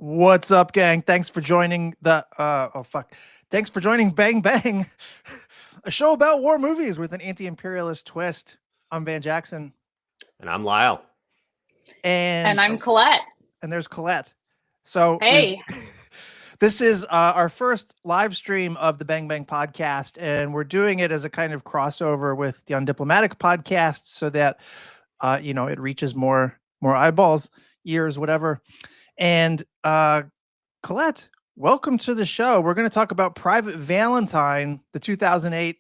What's up, gang? Thanks for joining Thanks for joining Bang Bang, a show about war movies with an anti-imperialist twist. I'm Van Jackson. And I'm Lyle. And I'm Colette. And there's Colette. So hey, this is our first live stream of the Bang Bang podcast, and we're doing it as a kind of crossover with the Undiplomatic podcast so that it reaches more eyeballs, ears, whatever. And Colette, welcome to the show. We're going to talk about Private Valentine, the 2008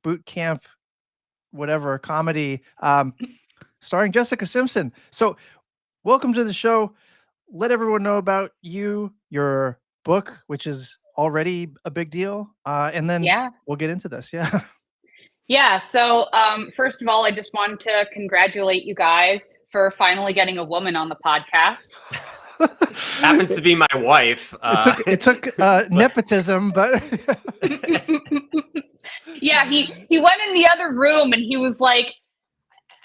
boot camp, whatever, comedy, starring Jessica Simpson. So welcome to the show. Let everyone know about you, your book, which is already a big deal. And then we'll get into this. Yeah. Yeah. So first of all, I just wanted to congratulate you guys for finally getting a woman on the podcast. Happens to be my wife. It took nepotism, but yeah, he went in the other room and he was like,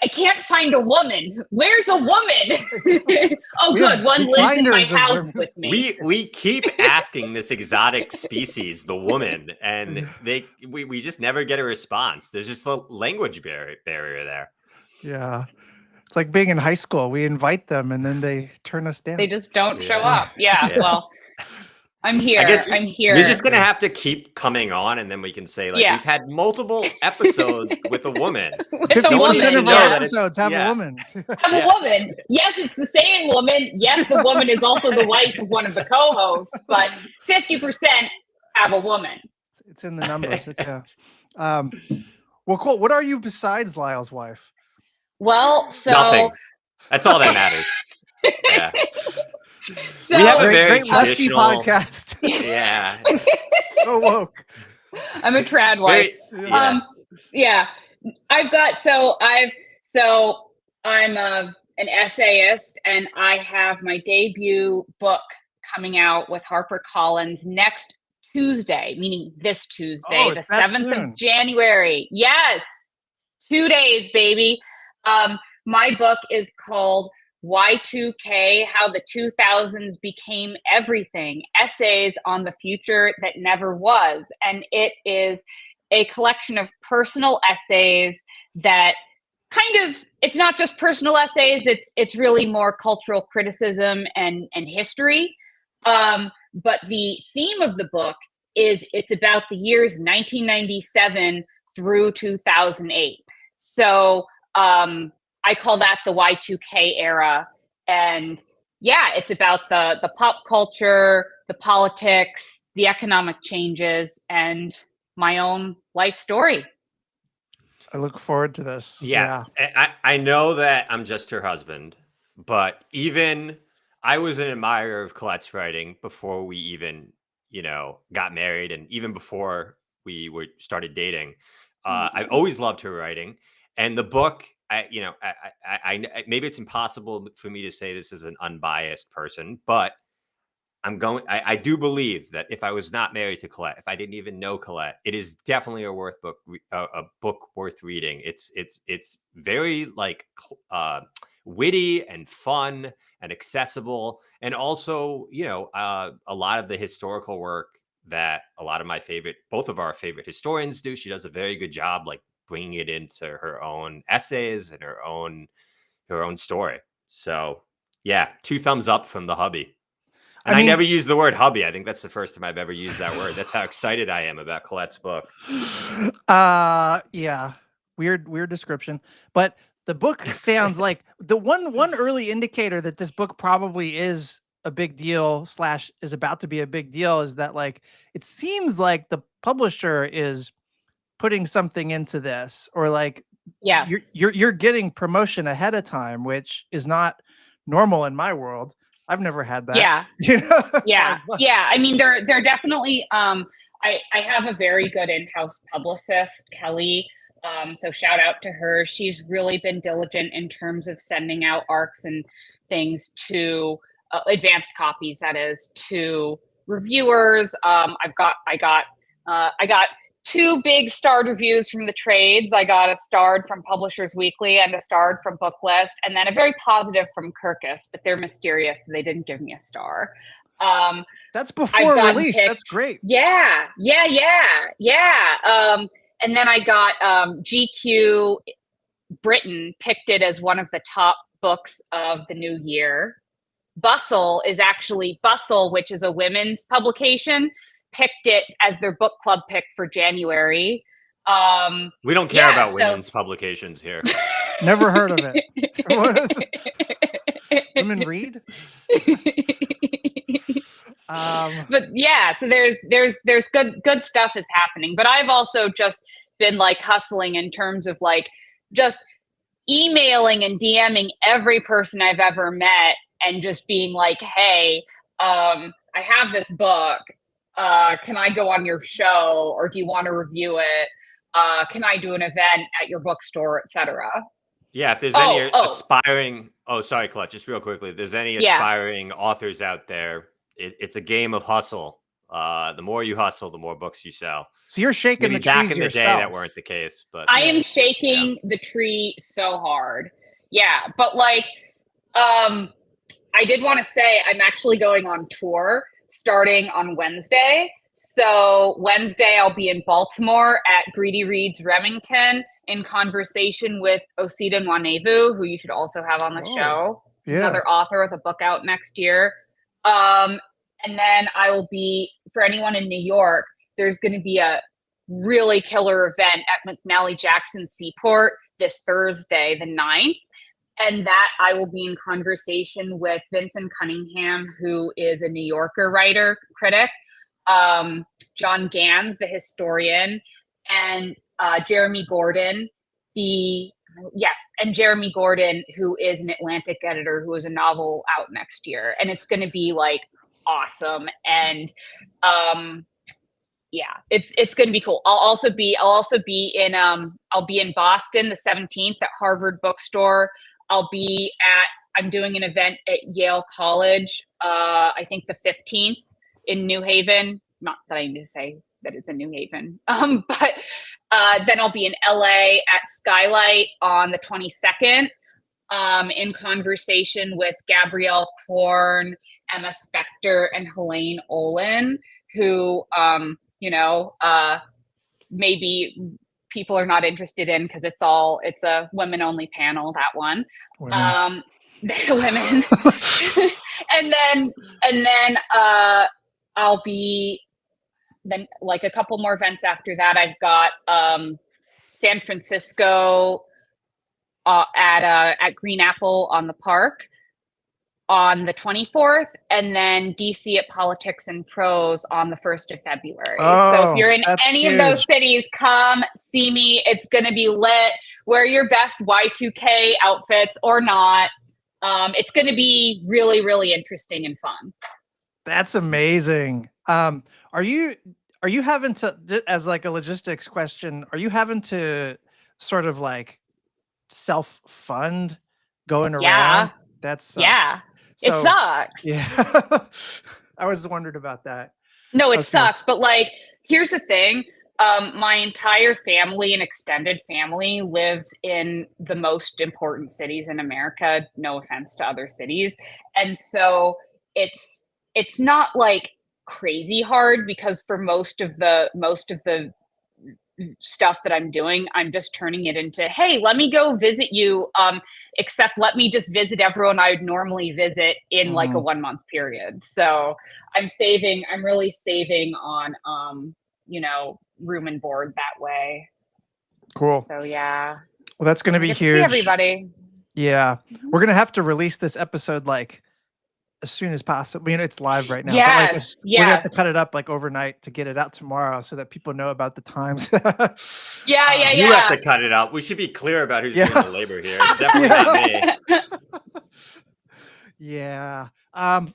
I can't find a woman. Where's a woman? Oh, good. One lives in my house with me. We keep asking this exotic species, the woman, and we just never get a response. There's just a language barrier there. Yeah. It's like being in high school. We invite them and then they turn us down. They just don't show up. Yeah. Well, I'm here. I'm here. You're just going to have to keep coming on and then we can say, we've had multiple episodes with a woman. 50% of our episodes have a woman. Have a woman. Yes, it's the same woman. Yes, the woman is also the wife of one of the co-hosts, but 50% have a woman. It's in the numbers. Well, cool. What are you besides Lyle's wife? Well, so nothing. That's all that matters. Yeah. So, we have a very great lefty podcast. Yeah. So woke. I'm a trad wife. I'm an essayist, and I have my debut book coming out with HarperCollins next Tuesday, meaning this Tuesday, the 7th of January. Yes. 2 days, baby. My book is called Y2K, How the 2000s Became Everything, Essays on the Future That Never Was. And it is a collection of personal essays that it's not just personal essays, it's really more cultural criticism and history. But the theme of the book it's about the years 1997 through 2008. So I call that the Y2K era. And it's about the pop culture, the politics, the economic changes, and my own life story. I look forward to this. Yeah. I know that I'm just her husband, but even I was an admirer of Colette's writing before we even, got married, and even before we started dating. I've always loved her writing, and the book. I maybe it's impossible for me to say this as an unbiased person, but I do believe that if I was not married to Colette, if I didn't even know Colette, it is definitely a book worth reading. It's very witty and fun and accessible, and also a lot of the historical work that both of our favorite historians do. She does a very good job, bringing it into her own essays and her own story. So 2 thumbs up from the hubby. And I never use the word hubby. I think that's the first time I've ever used that word. That's how excited I am about Colette's book. Yeah. Weird description. But the book sounds like the one early indicator that this book probably is a big deal / is about to be a big deal is that it seems like the publisher is putting something into this, or you're getting promotion ahead of time, which is not normal in my world. I've never had that. Yeah. Yeah. I mean, they're definitely, I have a very good in-house publicist, Kelly. So shout out to her. She's really been diligent in terms of sending out ARCs and things to advanced copies, that is, to reviewers. I got 2 big starred reviews from the trades. I got a starred from Publishers Weekly and a starred from Booklist, and then a very positive from Kirkus, but they're mysterious, so they didn't give me a star. That's before release. Picked. That's great. Yeah. And then I got GQ Britain picked it as one of the top books of the new year. Bustle, which is a women's publication, picked it as their book club pick for January. We don't care about women's publications here. Never heard of it. What is it? Women read? But yeah, so there's good stuff is happening. But I've also just been like hustling in terms of like just emailing and DMing every person I've ever met and just being like, hey, I have this book. Can I go on your show, or do you want to review it? Can I do an event at your bookstore, etc.? Yeah, if there's any aspiring, sorry, Colette, just real quickly, if there's any aspiring authors out there, it's a game of hustle. The more you hustle, the more books you sell. So you're shaking the trees back in the yourself. day that weren't the case, but I am shaking the tree so hard. Yeah, but like, I did want to say I'm actually going on tour starting on Wednesday. So Wednesday I'll be in Baltimore at Greedy Reads Remington in conversation with Osita Nwanevu, who you should also have on the show. He's another author with a book out next year. And then I will be, for anyone in New York, there's going to be a really killer event at McNally Jackson Seaport this Thursday, the 9th. And that I will be in conversation with Vincent Cunningham, who is a New Yorker writer, critic, John Gans, the historian, and Jeremy Gordon, Jeremy Gordon, who is an Atlantic editor, who is a novel out next year. And it's going to be like awesome. And it's going to be cool. I'll also be in Boston the 17th at Harvard Bookstore. I'm doing an event at Yale College, I think the 15th in New Haven. Not that I need to say that it's in New Haven. But then I'll be in LA at Skylight on the 22nd, in conversation with Gabrielle Korn, Emma Spector, and Helene Olin, who, maybe people are not interested in because it's a women only panel, that one. Women. Women. and then I'll be then like a couple more events after that. I've got San Francisco at Green Apple on the Park on the 24th, and then DC at Politics and Prose on the 1st of February. So if you're in any of those cities, come see me. It's going to be lit. Wear your best Y2K outfits or not. It's going to be really, really interesting and fun. That's amazing. Are you having to, as like a logistics question, are you having to sort of like self-fund going around? Yeah. That's it sucks. Yeah. I was wondered about that. No, it sucks. But like, here's the thing. My entire family and extended family lives in the most important cities in America. No offense to other cities. And so it's not like crazy hard, because for most of the stuff that I'm doing, I'm just turning it into, hey, let me go visit you. Except let me just visit everyone I would normally visit in like a 1 month period. So I'm really saving on, room and board that way. Cool. So yeah. Well, that's going to be huge. See everybody. Yeah. We're going to have to release this epised like as soon as possible. It's live right now. Yes. But like, we're going to have to cut it up like overnight to get it out tomorrow so that people know about the times. You have to cut it up. We should be clear about who's doing the labor here. It's definitely not me. Yeah.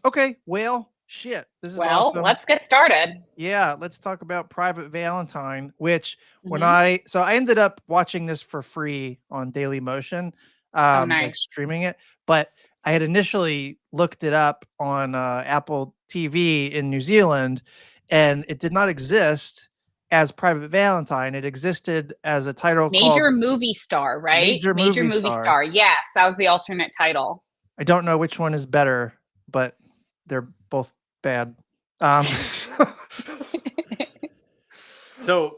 Okay. Well, shit. This is awesome. Let's get started. Yeah. Let's talk about Private Valentine, which I ended up watching this for free on Daily Motion, nice. like streaming it, but I had initially looked it up on Apple TV in New Zealand, and it did not exist as Private Valentine. It existed as a title called Major Movie Star, right? Major Movie Star. Yes, that was the alternate title. I don't know which one is better, but they're both bad. So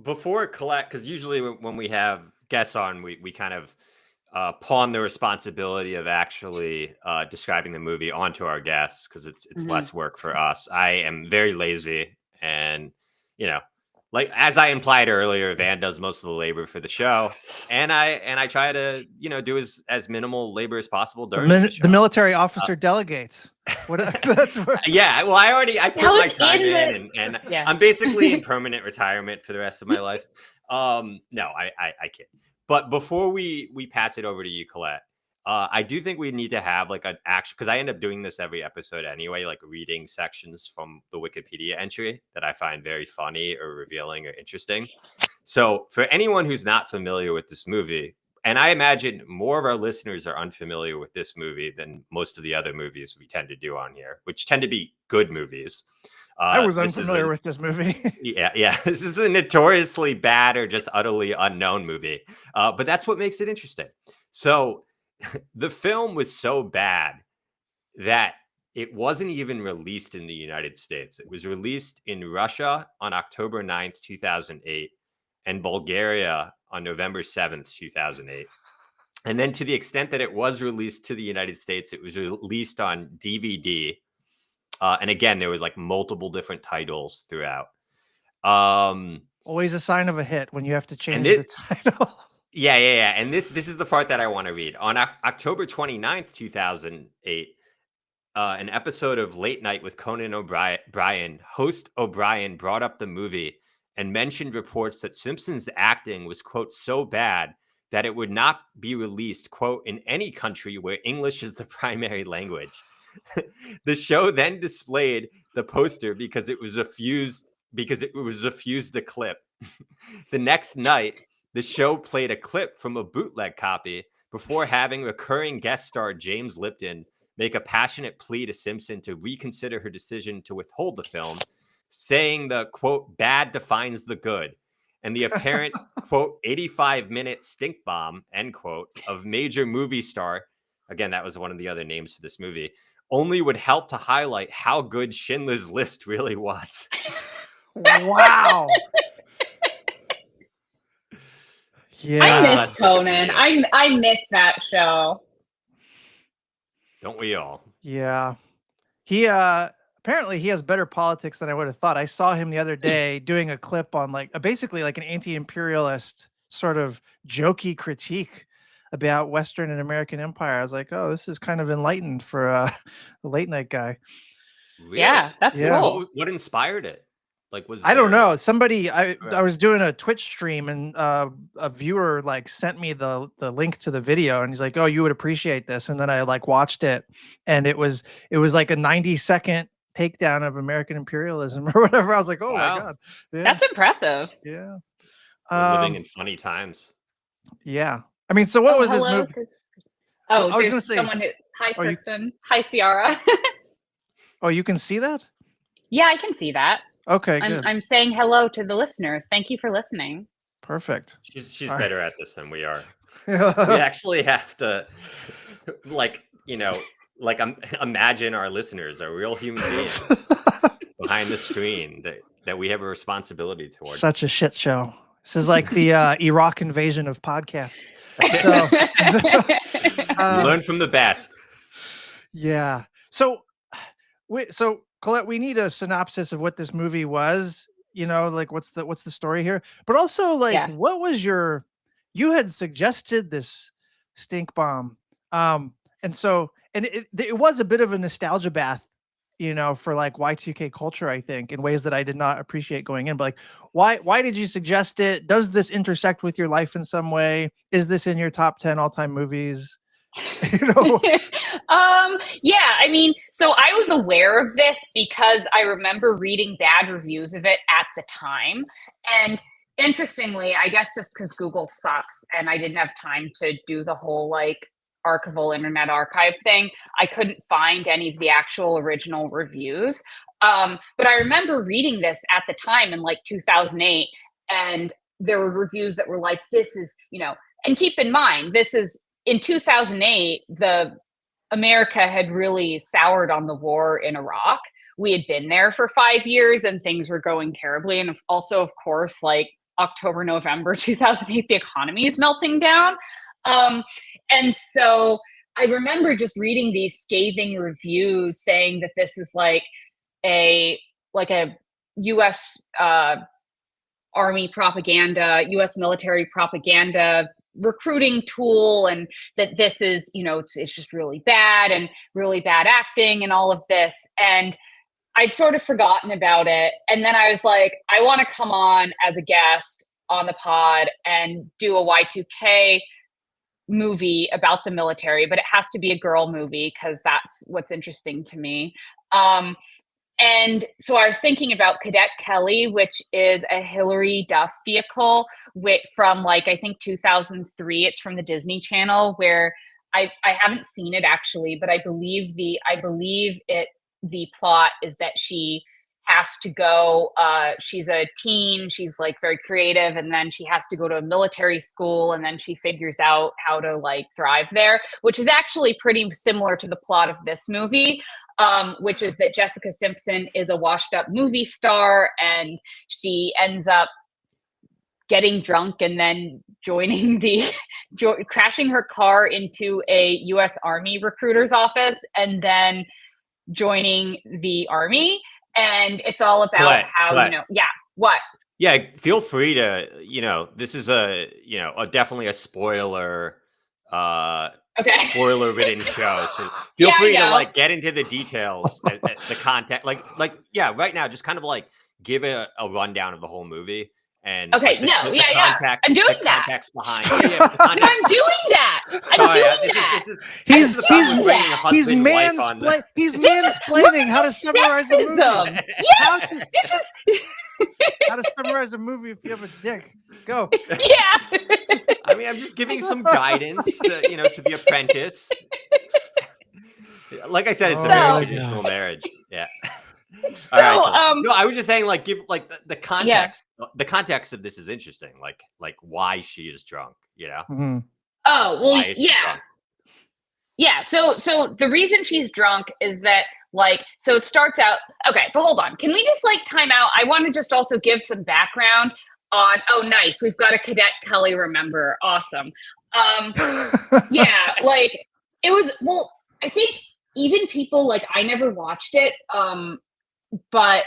before Colette, because usually when we have guests on, we kind of pawn the responsibility of actually describing the movie onto our guests because it's less work for us. I am very lazy, and like as I implied earlier, Van does most of the labor for the show, and I try to do as minimal labor as possible during the show. The military officer delegates. That's what... Yeah, well, I put my time in, and I'm basically in permanent retirement for the rest of my life. No, I kid. But before we pass it over to you, Colette, I do think we need to have like an actual, because I end up doing this every episode anyway, like reading sections from the Wikipedia entry that I find very funny or revealing or interesting. So for anyone who's not familiar with this movie, and I imagine more of our listeners are unfamiliar with this movie than most of the other movies we tend to do on here, which tend to be good movies. I was unfamiliar with this movie. Yeah. This is a notoriously bad or just utterly unknown movie. But that's what makes it interesting. So the film was so bad that it wasn't even released in the United States. It was released in Russia on October 9th, 2008, and Bulgaria on November 7th, 2008. And then to the extent that it was released to the United States, it was released on DVD. And again, there was like multiple different titles throughout. Always a sign of a hit when you have to change the title. Yeah. And this is the part that I want to read. On October 29th, 2008, an episode of Late Night with Conan O'Brien, host O'Brien brought up the movie and mentioned reports that Simpson's acting was, quote, so bad that it would not be released, quote, in any country where English is the primary language. The show then displayed the poster because it was refused the clip. The next night, the show played a clip from a bootleg copy before having recurring guest star James Lipton make a passionate plea to Simpson to reconsider her decision to withhold the film, saying the, quote, bad defines the good, and the apparent, quote, 85-minute stink bomb, end quote, of major movie star, again, that was one of the other names for this movie, only would help to highlight how good Schindler's List really was. Wow. Yeah, I miss Conan. I miss that show. Don't we all? Yeah. He apparently he has better politics than I would have thought. I saw him the other day doing a clip on like basically like an anti-imperialist sort of jokey critique about Western and American empire. I was like, oh, this is kind of enlightened for a late night guy. Really? Yeah, that's cool. What inspired it? Like, I don't know. Somebody, I was doing a Twitch stream and a viewer like sent me the link to the video and he's like, oh, you would appreciate this. And then I like watched it and it was like a 90-second takedown of American imperialism or whatever. I was like, oh my God. Yeah. That's impressive. Yeah. We're living in funny times. Yeah. I mean, so what was this movie? There's someone who, hi, Kristen. Hi, Ciara. Oh, you can see that? Yeah, I can see that. Okay, good. I'm saying hello to the listeners. Thank you for listening. Perfect. She's better at this than we are. We actually have to, imagine our listeners are real human beings behind the screen that we have a responsibility towards. Such a shit show. This is like the Iraq invasion of podcasts. So, learn from the best. Yeah. So Colette, we need a synopsis of what this movie was. Like what's the story here? But also, like, what was you had suggested this stink bomb, and it was a bit of a nostalgia bath, for like Y2K culture, I think, in ways that I did not appreciate going in. But like, why did you suggest it? Does this intersect with your life in some way? Is this in your top 10 all-time movies? Yeah, I mean, so I was aware of this because I remember reading bad reviews of it at the time. And interestingly, I guess just because Google sucks and I didn't have time to do the whole like archival Internet Archive thing, I couldn't find any of the actual original reviews. But I remember reading this at the time in like 2008, and there were reviews that were like, this is, and keep in mind, this is in 2008, America had really soured on the war in Iraq, we had been there for 5 years and things were going terribly. And also, of course, like October, November 2008, the economy is melting down. And so I remember just reading these scathing reviews saying that this is like a U.S. Army propaganda, U.S. military propaganda recruiting tool, and that this is, it's just really bad and really bad acting and all of this. And I'd sort of forgotten about it. And then I was like, I want to come on as a guest on the pod and do a Y2K movie about the military, but it has to be a girl movie because that's what's interesting to me. And so I was thinking about Cadet Kelly, which is a Hilary Duff vehicle from I think 2003. It's from the Disney Channel, where I haven't seen it actually, but I believe the plot is that she has to go, she's a teen, she's like very creative, and then she has to go to a military school, and then she figures out how to like thrive there, which is actually pretty similar to the plot of this movie, which is that Jessica Simpson is a washed up movie star, and she ends up getting drunk and then joining crashing her car into a U.S. Army recruiter's office, and then joining the Army. And it's all about Colette, how, Colette. What? Yeah, feel free to, this is definitely a spoiler, spoiler-ridden show. So feel free to get into the details, the context, right now, just kind of give a rundown of the whole movie. And okay, the context, I'm doing that. Context behind. I'm doing that. He's mansplaining how to summarize a movie. Yes, how to summarize a movie if you have a dick. Go. Yeah. I mean, I'm just giving some guidance, to the apprentice. Like I said, it's a very traditional marriage. Yeah. So, no, I was just saying, give the context. Yeah. The context of this is interesting. Like why she is drunk. Mm-hmm. Oh well, yeah, yeah. So the reason she's drunk is that so it starts out. Okay, but hold on. Can we just time out? I want to just also give some background on. Oh, nice. We've got a Cadet Kelly. Remember, awesome. Yeah, it was. Well, I think even people I never watched it. But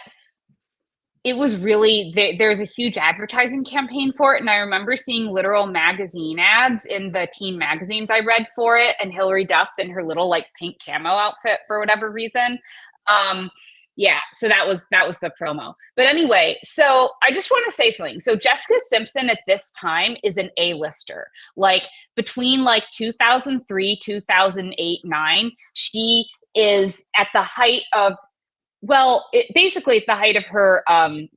it was really, there's a huge advertising campaign for it. And I remember seeing literal magazine ads in the teen magazines I read for it. And Hilary Duff's in her little pink camo outfit for whatever reason. Yeah, so that was the promo. But anyway, so I just want to say something. So Jessica Simpson at this time is an A-lister. Between 2003, 2008, 9, she is at the height of, basically at the height of her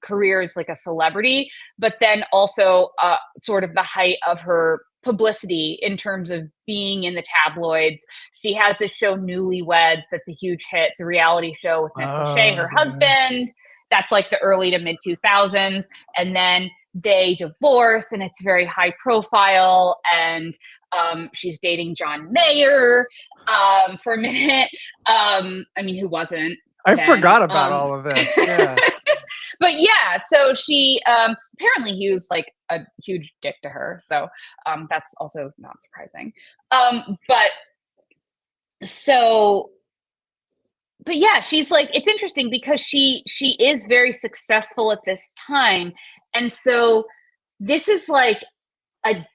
career as a celebrity, but then also sort of the height of her publicity in terms of being in the tabloids. She has this show Newlyweds that's a huge hit. It's a reality show with Nick Lachey, her husband. That's the early to mid 2000s. And then they divorce and it's very high profile. And she's dating John Mayer for a minute. I mean, who wasn't? I forgot about all of this. Yeah. But yeah, so she apparently he was a huge dick to her. So that's also not surprising. But yeah, she's it's interesting because she is very successful at this time. And so this is a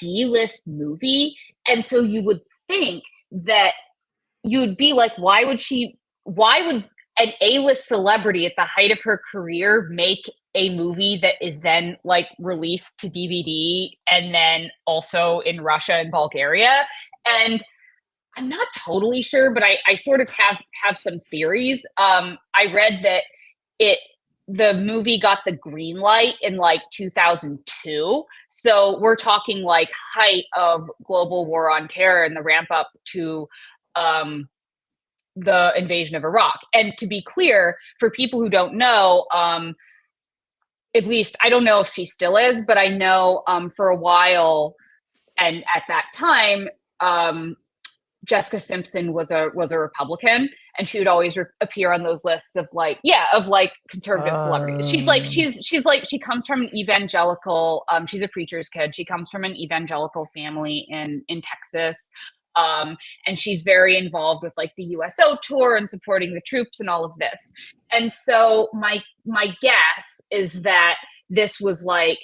D-list movie. And so you would think that you would be why would an A-list celebrity at the height of her career make a movie that is then released to DVD and then also in Russia and Bulgaria? And I'm not totally sure, but I sort of have some theories. I read that the movie got the green light in 2002. So we're talking height of global war on terror and the ramp up to the invasion of Iraq. And to be clear, for people who don't know, at least I don't know if she still is, but I know for a while, and at that time, Jessica Simpson was a Republican, and she would always appear on those lists of like conservative celebrities. She comes from an evangelical. She's a preacher's kid. She comes from an evangelical family in Texas, and she's very involved with like the USO tour and supporting the troops and all of this. And so my guess is that this was like,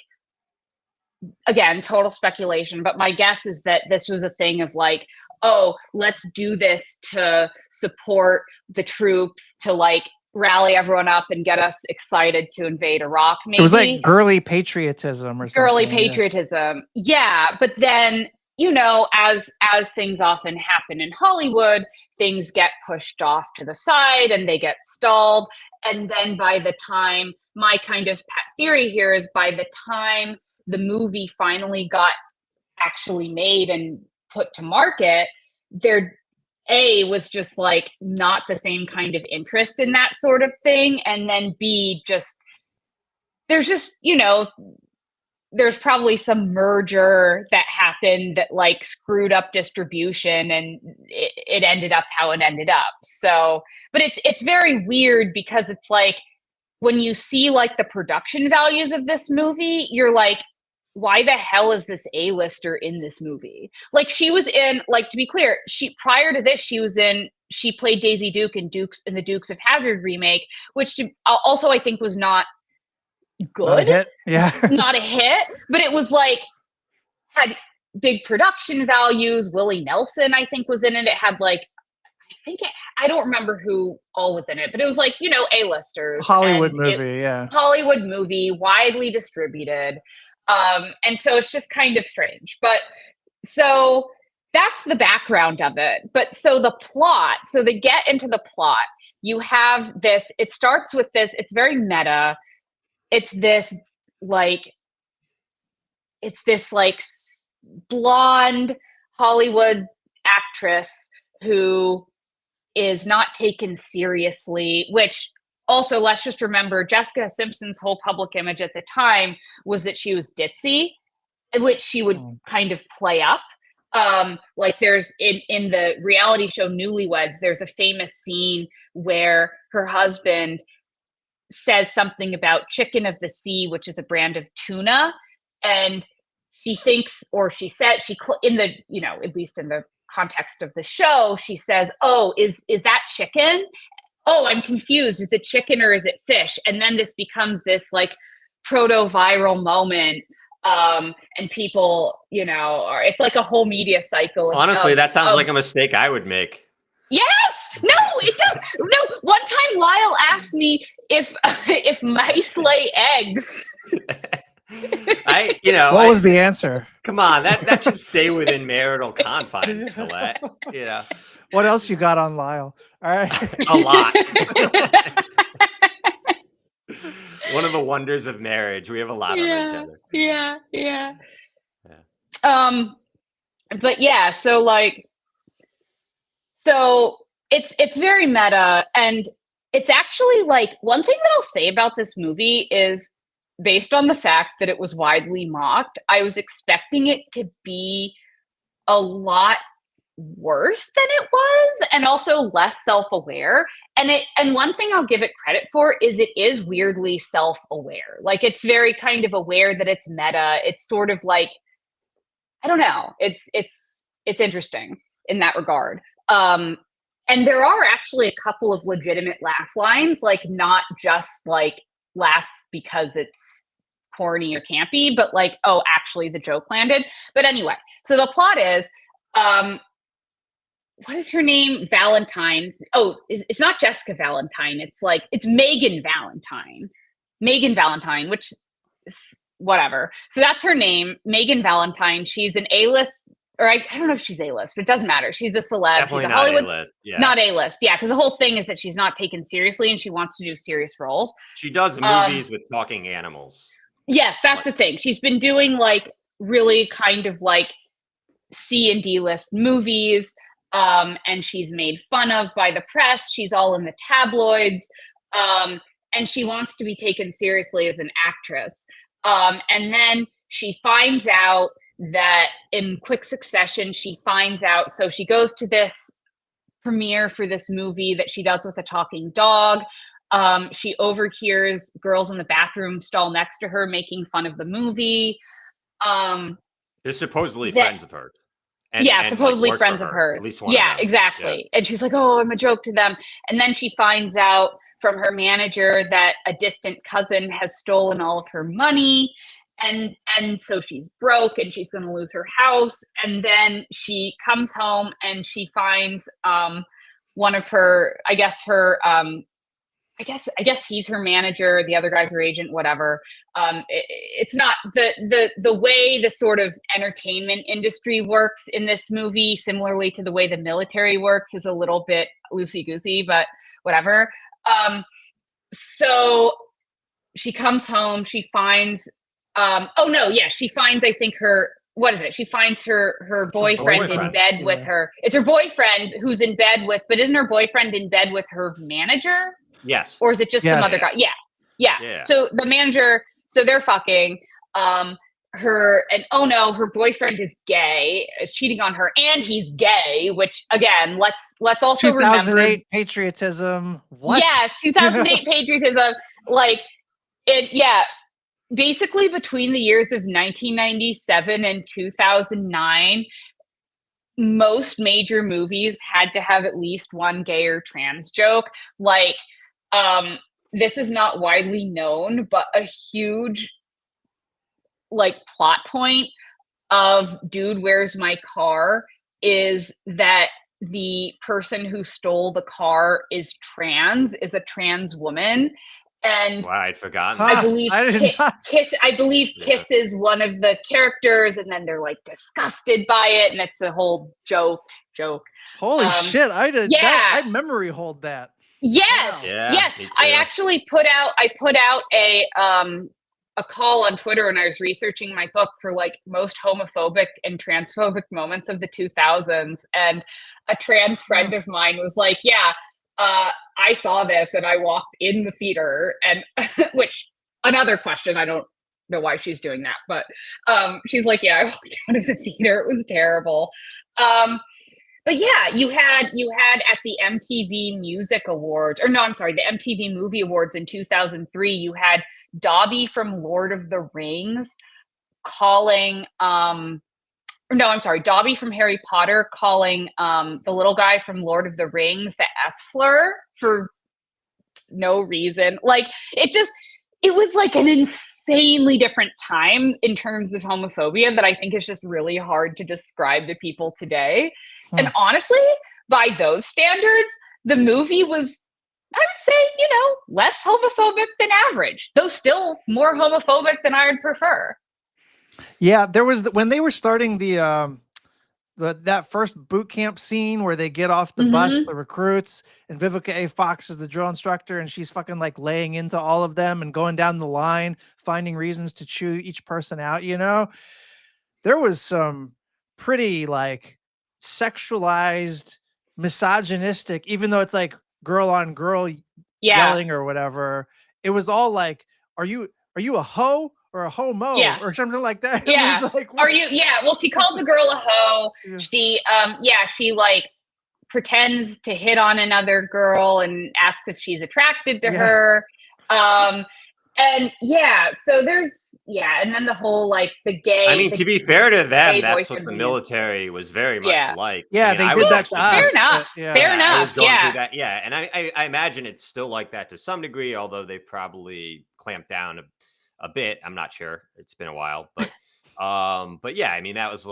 again, total speculation, but my guess is that this was a thing of like, oh, let's do this to support the troops, to like rally everyone up and get us excited to invade Iraq. Maybe it was like girly patriotism or something. Girly patriotism. Yeah. But then, you know, as things often happen in Hollywood, things get pushed off to the side and they get stalled. And then by the time, my kind of pet theory here is, by the time the movie finally got actually made and put to market, there was just like not the same kind of interest in that sort of thing. And then B, there's just, you know, there's probably some merger that happened that like screwed up distribution, and it ended up how it ended up. So, but it's very weird because it's like, when you see like the production values of this movie, you're like, why the hell is this A-lister in this movie? Like, she was in, like, to be clear, prior to this, she played Daisy Duke in the Dukes of Hazzard remake, which also I think was not good. Not a hit. Yeah. Not a hit, but it was like, had big production values. Willie Nelson, I think, was in it. It had like, I don't remember who all was in it, but it was like, you know, A-listers. Hollywood movie, widely distributed. And so it's just kind of strange. But so that's the background of it. But so the plot, so to get into the plot, you have this, it starts with this, it's very meta. It's this like blonde Hollywood actress who is not taken seriously, which also, let's just remember, Jessica Simpson's whole public image at the time was that she was ditzy, which she would kind of play up. Like there's in the reality show Newlyweds, there's a famous scene where her husband says something about chicken of the sea, which is a brand of tuna. And she thinks, or she said, in the, you know, at least in the context of the show, she says, oh, is that chicken? Oh, I'm confused. Is it chicken or is it fish? And then this becomes this like proto-viral moment. And people, you know, it's like a whole media cycle. Honestly, that sounds like a mistake I would make. Yes. No, it does. No, one time Lyle asked me if mice lay eggs. What was the answer? Come on, that should stay within marital confines, Colette. Yeah. What else you got on Lyle? All right. A lot. One of the wonders of marriage. We have a lot on each other. Yeah. But yeah, so it's very meta, and it's actually like, one thing that I'll say about this movie is, based on the fact that it was widely mocked, I was expecting it to be a lot worse than it was, and also less self-aware. And one thing I'll give it credit for is it is weirdly self-aware. Like, it's very kind of aware that it's meta. It's sort of like, I don't know. It's interesting in that regard. And there are actually a couple of legitimate laugh lines, like not just like laugh because it's corny or campy, but like, oh, actually the joke landed. But anyway, so the plot is, what is her name? Valentine. Oh, it's not Jessica Valentine. It's Megan Valentine. Megan Valentine, which is whatever. So that's her name, Megan Valentine. She's an A-list, or I don't know if she's A-list, but it doesn't matter. She's a celeb. Definitely she's a not Hollywood, A-list. Yeah. Not A-list. Yeah, because the whole thing is that she's not taken seriously and she wants to do serious roles. She does movies with talking animals. Yes, that's the thing. She's been doing like really kind of like C and D list movies, and she's made fun of by the press. She's all in the tabloids, and she wants to be taken seriously as an actress. And then she finds out that in quick succession, she finds out. So she goes to this premiere for this movie that she does with a talking dog. She overhears girls in the bathroom stall next to her making fun of the movie. They're supposedly friends of hers. And supposedly like, friends of hers. At least one of them. Exactly. Yeah. And she's like, oh, I'm a joke to them. And then she finds out from her manager that a distant cousin has stolen all of her money. And so she's broke and she's going to lose her house. And then she comes home and she finds one of her, I guess he's her manager. The other guy's her agent, whatever. It's not the way the sort of entertainment industry works in this movie, similarly to the way the military works, is a little bit loosey-goosey, but whatever. So she comes home, she finds, she finds, I think she finds her boyfriend in bed with her. It's her boyfriend who's in bed with, but isn't her boyfriend in bed with her manager? Yes. Or is it just some other guy? Yeah. So the manager, so they're fucking, her boyfriend is gay, is cheating on her, and he's gay, which again, let's also 2008 remember patriotism. What? Yes, 2008 patriotism. Basically between the years of 1997 and 2009, most major movies had to have at least one gay or trans joke. This is not widely known, but a huge plot point of Dude, Where's My Car is that the person who stole the car is a trans woman. And I'd forgotten. I believe Kiss is one of the characters, and then they're disgusted by it, and it's a whole joke. Holy shit! I did. Yeah, I memory hold that. Yes, wow. Yes. I actually put out a call on Twitter when I was researching my book for most homophobic and transphobic moments of the 2000s, and a trans friend of mine was like, "Yeah, I saw this and I walked in the theater," and which another question, I don't know why she's doing that, but she's like, "Yeah, I walked out of the theater. It was terrible." But yeah, you had at the MTV Music Awards, the MTV Movie Awards in 2003, you had Dobby from Lord of the Rings calling, Dobby from Harry Potter calling the little guy from Lord of the Rings the F slur for no reason. It was an insanely different time in terms of homophobia that I think is just really hard to describe to people today. And honestly, by those standards, the movie was, I would say, less homophobic than average, though still more homophobic than I would prefer. Yeah, there was when they were starting that first boot camp scene where they get off the bus, the recruits, and Vivica A. Fox is the drill instructor, and she's fucking laying into all of them and going down the line, finding reasons to chew each person out. There was some pretty sexualized, misogynistic, even though it's girl on girl yelling or whatever. It was all are you a hoe or a homo or something like that? Yeah. Are you? Yeah. Well, she calls a girl a hoe. Yeah. She pretends to hit on another girl and asks if she's attracted to her. And so there's and then the whole the gay. I mean, to be fair to them, that's what the military was very much like. Yeah, they did that to us. Fair enough. Fair enough. I was going through that. Yeah, and I imagine it's still like that to some degree, although they've probably clamped down a bit. I'm not sure. It's been a while, but yeah, I mean that was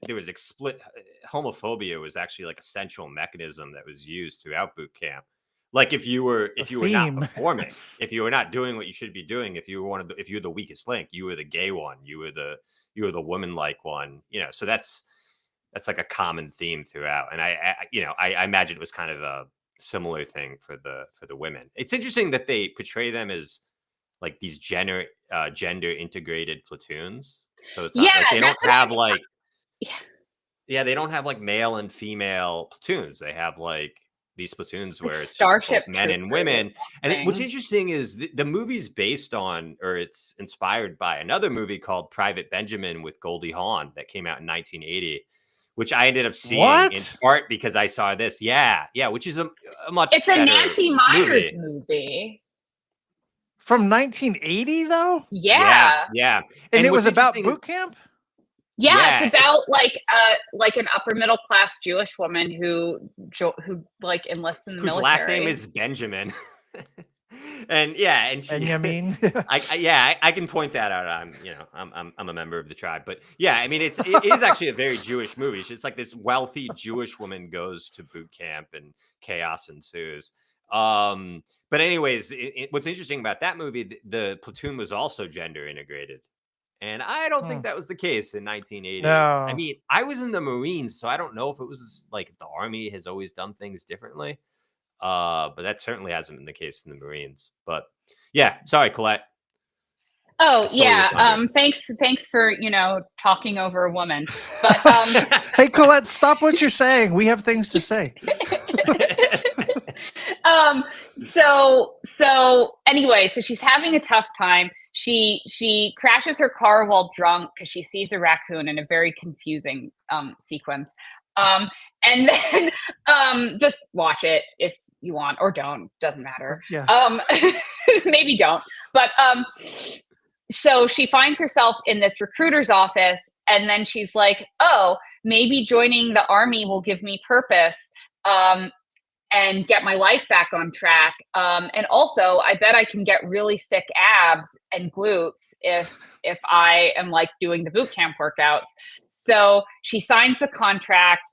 there was explicit homophobia was actually a central mechanism that was used throughout boot camp. If you were not performing, if you were not doing what you should be doing, if you were if you were the weakest link, you were the gay one, you were the woman-like one, so that's a common theme throughout. And I imagine it was kind of a similar thing for the women. It's interesting that they portray them as these gender integrated platoons. So it's not they don't have they don't have male and female platoons. They have these platoons Like where it's just Starship both men and Troopers women. or And what's something. interesting is the movie's based on, or it's inspired by another movie called Private Benjamin with Goldie Hawn that came out in 1980, which I ended up seeing in What? part because I saw this. Yeah, which is a much It's a better Nancy Meyers movie. movie. From 1980 though? Yeah. Yeah. And it what's was about interesting boot camp? Yeah, it's Yeah, about like an upper middle class Jewish woman who like enlists in the whose military. last name is Benjamin. And she, Benjamin. I can point that out. I'm a member of the tribe, but yeah, I mean, it is actually a very Jewish movie. It's like this wealthy Jewish woman goes to boot camp and chaos ensues. But anyways, what's interesting about that movie, the platoon was also gender integrated. And I don't think that was the case in 1980. I No. mean, I was in the Marines, so I don't know if it was like if the Army has always done things differently. But that certainly hasn't been the case in the Marines. But yeah, sorry, Colette. Oh yeah. Thanks for talking over a woman. But Hey Colette, stop what you're saying. We have things to say. So anyway, so she's having a tough time. She crashes her car while drunk because she sees a raccoon in a very confusing sequence. And then just watch it if you want, or don't, doesn't matter. Yeah. Maybe don't. But so she finds herself in this recruiter's office, and then she's like, oh, maybe joining the Army will give me purpose. And get my life back on track. And also, I bet I can get really sick abs and glutes if I am like doing the boot camp workouts. So she signs the contract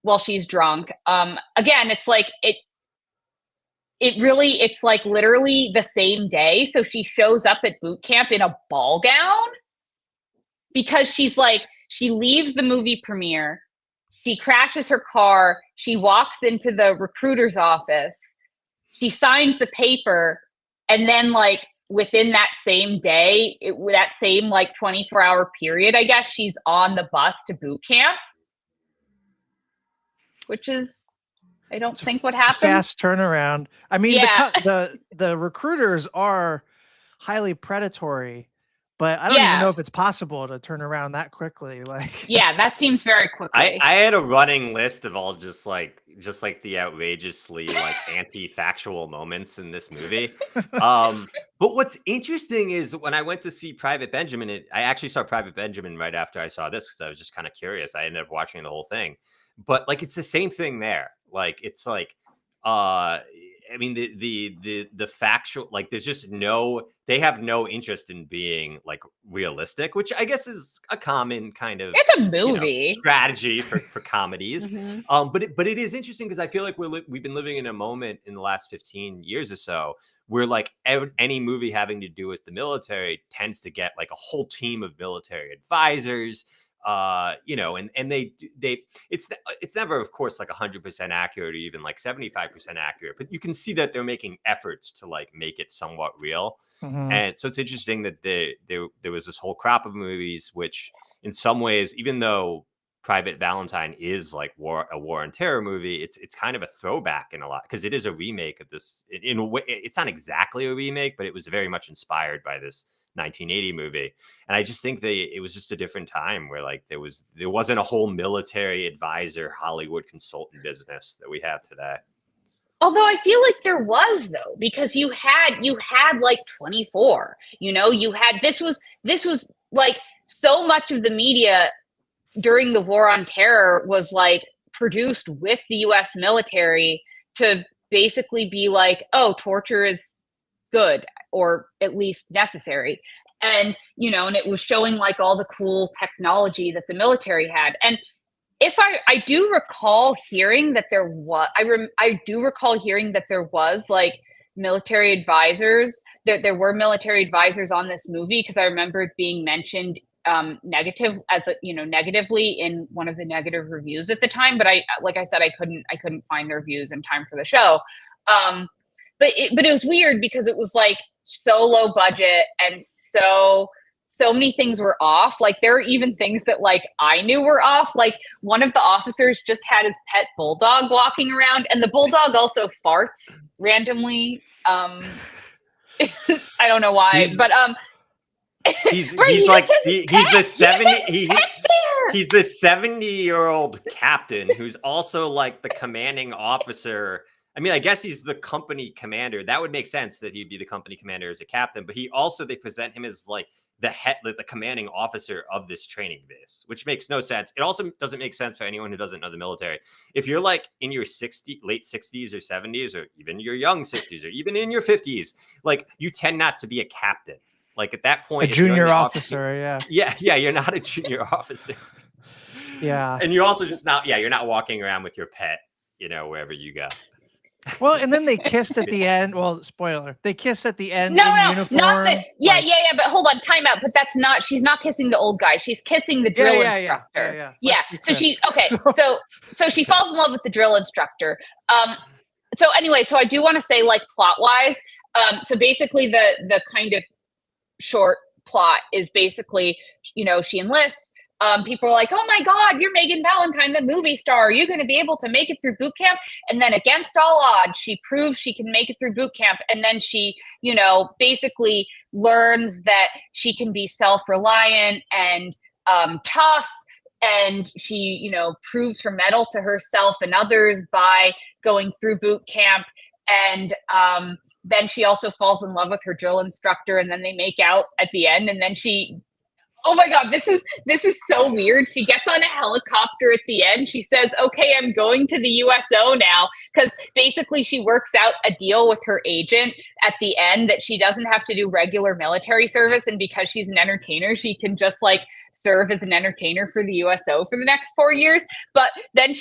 while she's drunk. Again, it's like it's like literally the same day. So she shows up at boot camp in a ball gown because she leaves the movie premiere. She crashes her car. She walks into the recruiter's office. She signs the paper. And then like within that same day, that same like 24-hour period, I guess, she's on the bus to boot camp. Which is, I don't think what happens. Fast turnaround. I mean, yeah. the recruiters are highly predatory. But I don't even know if it's possible to turn around that quickly. Like, yeah, that seems very quickly. I had a running list of all just like the outrageously like anti-factual moments in this movie. But what's interesting is when I went to see Private Benjamin, I actually saw Private Benjamin right after I saw this because I was just kind of curious. I ended up watching the whole thing, but like it's the same thing there. Like it's like I mean, the factual, like, there's just they have no interest in being like realistic, which I guess is a common kind of it's a movie strategy for comedies. Mm-hmm. But it is interesting because I feel like we've been living in a moment in the last 15 years or so where like any movie having to do with the military tends to get like a whole team of military advisors. And they it's never, of course, like 100% accurate or even like 75% accurate, but you can see that they're making efforts to like make it somewhat real. mm-hmm. And so it's interesting that there was this whole crop of movies, which in some ways, even though Private Valentine is like a war and terror movie, it's kind of a throwback in a lot because it is a remake of this. In a way, it's not exactly a remake, but it was very much inspired by this 1980 movie. And I just think it was just a different time where like there wasn't a whole military advisor Hollywood consultant business that we have today. Although I feel like there was, though, because you had like 24, you had this was like so much of the media during the war on terror was like produced with the US military to basically be like, oh, torture is good or at least necessary. And, and it was showing like all the cool technology that the military had. And if I do recall hearing that there was, I do recall hearing that there was like military advisors, that there were military advisors on this movie, because I remember it being mentioned negatively in one of the negative reviews at the time. But like I said, I couldn't find the reviews in time for the show. But it was weird because it was like so low budget and so so many things were off. Like there are even things that like I knew were off. Like one of the officers just had his pet bulldog walking around, and the bulldog also farts randomly. I don't know why, but he's right, like he's the 70-year-old captain who's also like the commanding officer. I mean, I guess he's the company commander. That would make sense that he'd be the company commander as a captain, but they present him as like the head, like the commanding officer of this training base, which makes no sense. It also doesn't make sense for anyone who doesn't know the military. If you're like in your late 60s or 70s, or even your young 60s, or even in your 50s, like you tend not to be a captain. Like at that point, a junior officer, yeah, you're not a junior officer. Yeah. And you're also just not, you're not walking around with your pet, wherever you go. Well, and then they kissed at the end. Well, spoiler, they kissed at the end No, in uniform. not that. Yeah, but hold on, time out. But that's not. She's not kissing the old guy. She's kissing the drill instructor. Yeah. So she so she falls in love with the drill instructor. So anyway, so I do want to say, like, plot wise. So basically, the kind of short plot is basically, she enlists. People are like, oh my God, you're Megan Valentine, the movie star. Are you going to be able to make it through boot camp? And then against all odds, she proves she can make it through boot camp. And then she, basically learns that she can be self-reliant and tough. And she, proves her mettle to herself and others by going through boot camp. And then she also falls in love with her drill instructor, and then they make out at the end. And then oh my God, this is so weird. She gets on a helicopter at the end. She says, okay, I'm going to the USO now. Because basically she works out a deal with her agent at the end that she doesn't have to do regular military service. And because she's an entertainer, she can just like serve as an entertainer for the USO for the next 4 years. But then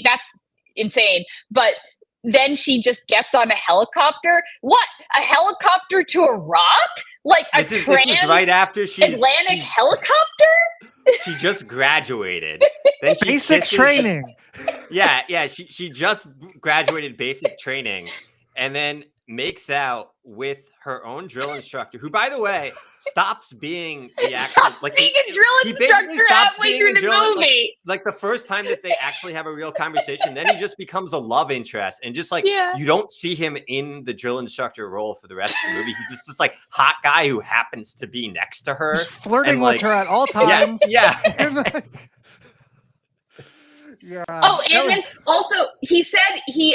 that's insane. But then she just gets on a helicopter. What? A helicopter to Iraq? Like this is right after Atlantic helicopter? She just graduated. Then she basic training. Yeah. She just graduated basic training, and then makes out with her own drill instructor, who, by the way, stops being the actual being a drill instructor halfway through the movie. Like the first time that they actually have a real conversation, then he just becomes a love interest, and just like you don't see him in the drill instructor role for the rest of the movie. He's just this like hot guy who happens to be next to her, flirting with her at all times. Yeah. Yeah. Oh, and then also he said his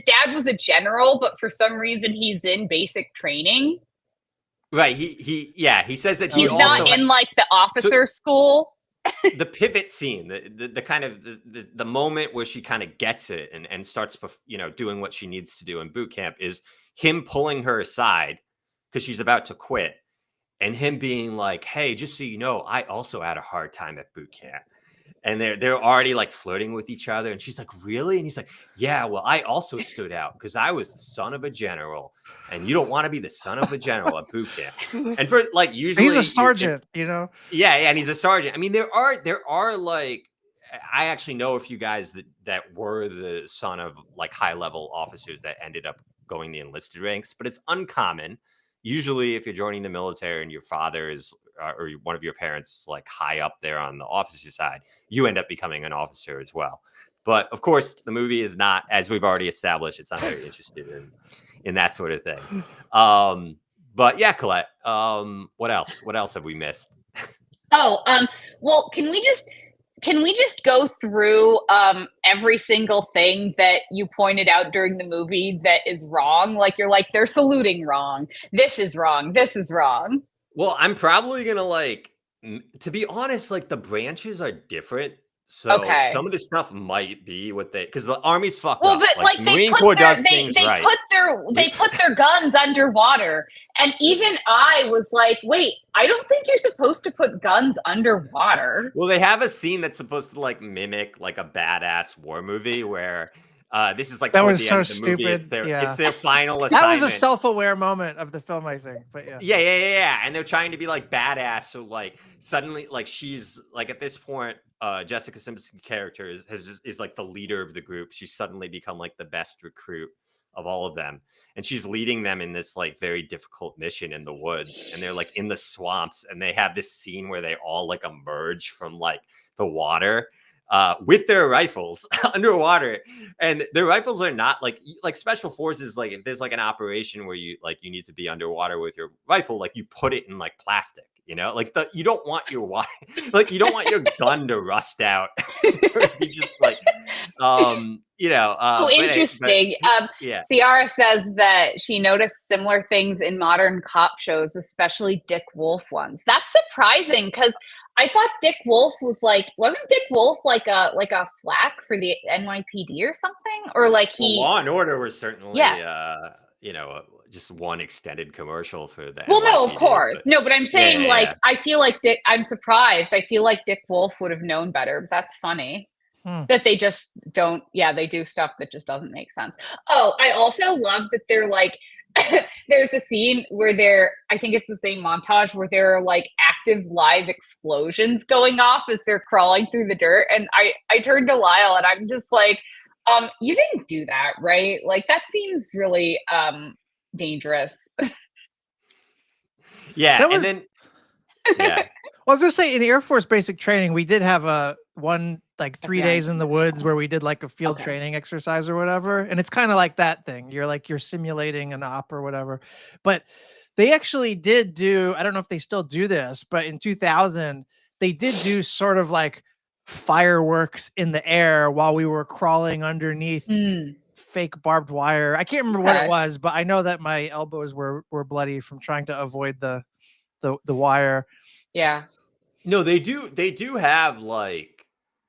dad was a general, but for some reason he's in basic training. Right. He says that he's not in like the officer school. The pivot scene, the kind of the moment where she kind of gets it and starts, doing what she needs to do in boot camp is him pulling her aside because she's about to quit, and him being like, "Hey, just so you know, I also had a hard time at boot camp." And they're already like flirting with each other. And she's like, really? And he's like, yeah, well, I also stood out because I was the son of a general. And you don't want to be the son of a general at boot camp. And for like usually he's a sergeant, Yeah, and he's a sergeant. I mean, there are like, I actually know a few guys that were the son of like high level officers that ended up going the enlisted ranks, but it's uncommon. Usually if you're joining the military and your father is or one of your parents is like high up there on the officer side, you end up becoming an officer as well. But of course, the movie is not, as we've already established, it's not very interested in that sort of thing. But yeah, Colette, what else? What else have we missed? Well, can we just go through every single thing that you pointed out during the movie that is wrong? Like you're like, they're saluting wrong. This is wrong. This is wrong. Well, I'm probably going to like, to be honest, like the branches are different. So some of this stuff might be what because the Army's fucked up. But like they put their guns underwater. And even I was like, wait, I don't think you're supposed to put guns underwater. Well, they have a scene that's supposed to like mimic like a badass war movie where this is like that was so end of the stupid. Movie. It's their final assignment. That was a self-aware moment of the film, I think. But yeah. And they're trying to be like badass. So like suddenly, like she's like at this point, Jessica Simpson's character is like the leader of the group. She's suddenly become like the best recruit all of them. And she's leading them in this like very difficult mission in the woods. And they're like in the swamps. And they have this scene where they all like emerge from like the water with their rifles underwater. And their rifles are not like special forces. Like if there's like an operation where you need to be underwater with your rifle, like you put it in like plastic, like you don't want your you don't want your gun to rust out. You just like, oh, interesting. Yeah. Ciara says that she noticed similar things in modern cop shows, especially Dick Wolf ones. That's surprising because I thought Dick Wolf wasn't Dick Wolf like a flack for the NYPD or something? Or like Law and Order was certainly, just one extended commercial for that. Well, no, of course. But I'm saying I feel like I'm surprised. I feel like Dick Wolf would have known better, but that's funny. That they just don't, they do stuff that just doesn't make sense. Oh, I also love that they're like, there's a scene where I think it's the same montage where there are like active live explosions going off as they're crawling through the dirt. And I turned to Lyle and I'm just like, you didn't do that, right? Like that seems really dangerous. Yeah. Was, and then, yeah. Well, I was gonna say in Air Force basic training, we did have one 3 days in the woods where we did like a field training exercise or whatever. And it's kind of like that thing. You're simulating an op or whatever. But they actually did do, I don't know if they still do this, but in 2000, they did do sort of like fireworks in the air while we were crawling underneath fake barbed wire. I can't remember what it was, but I know that my elbows were bloody from trying to avoid the wire. Yeah. No, they do have like,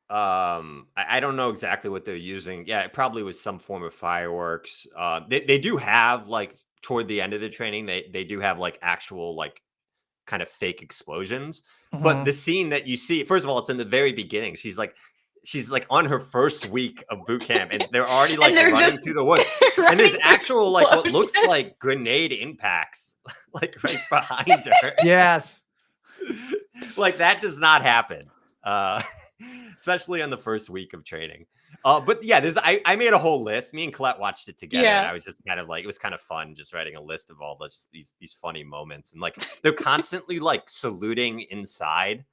I don't know exactly what they're using. Yeah, it probably was some form of fireworks. They do have like toward the end of the training, they do have like actual like kind of fake explosions. But the scene that you see, first of all, it's in the very beginning. She's like on her first week of boot camp, and they're already like running through the woods. And there's actual like what looks like grenade impacts like right behind her. Yes. Like that does not happen. Especially on the first week of training. But yeah, I made a whole list. Me and Colette watched it together. And I was just kind of like, it was kind of fun just writing a list of all these funny moments. And like, they're constantly like saluting inside.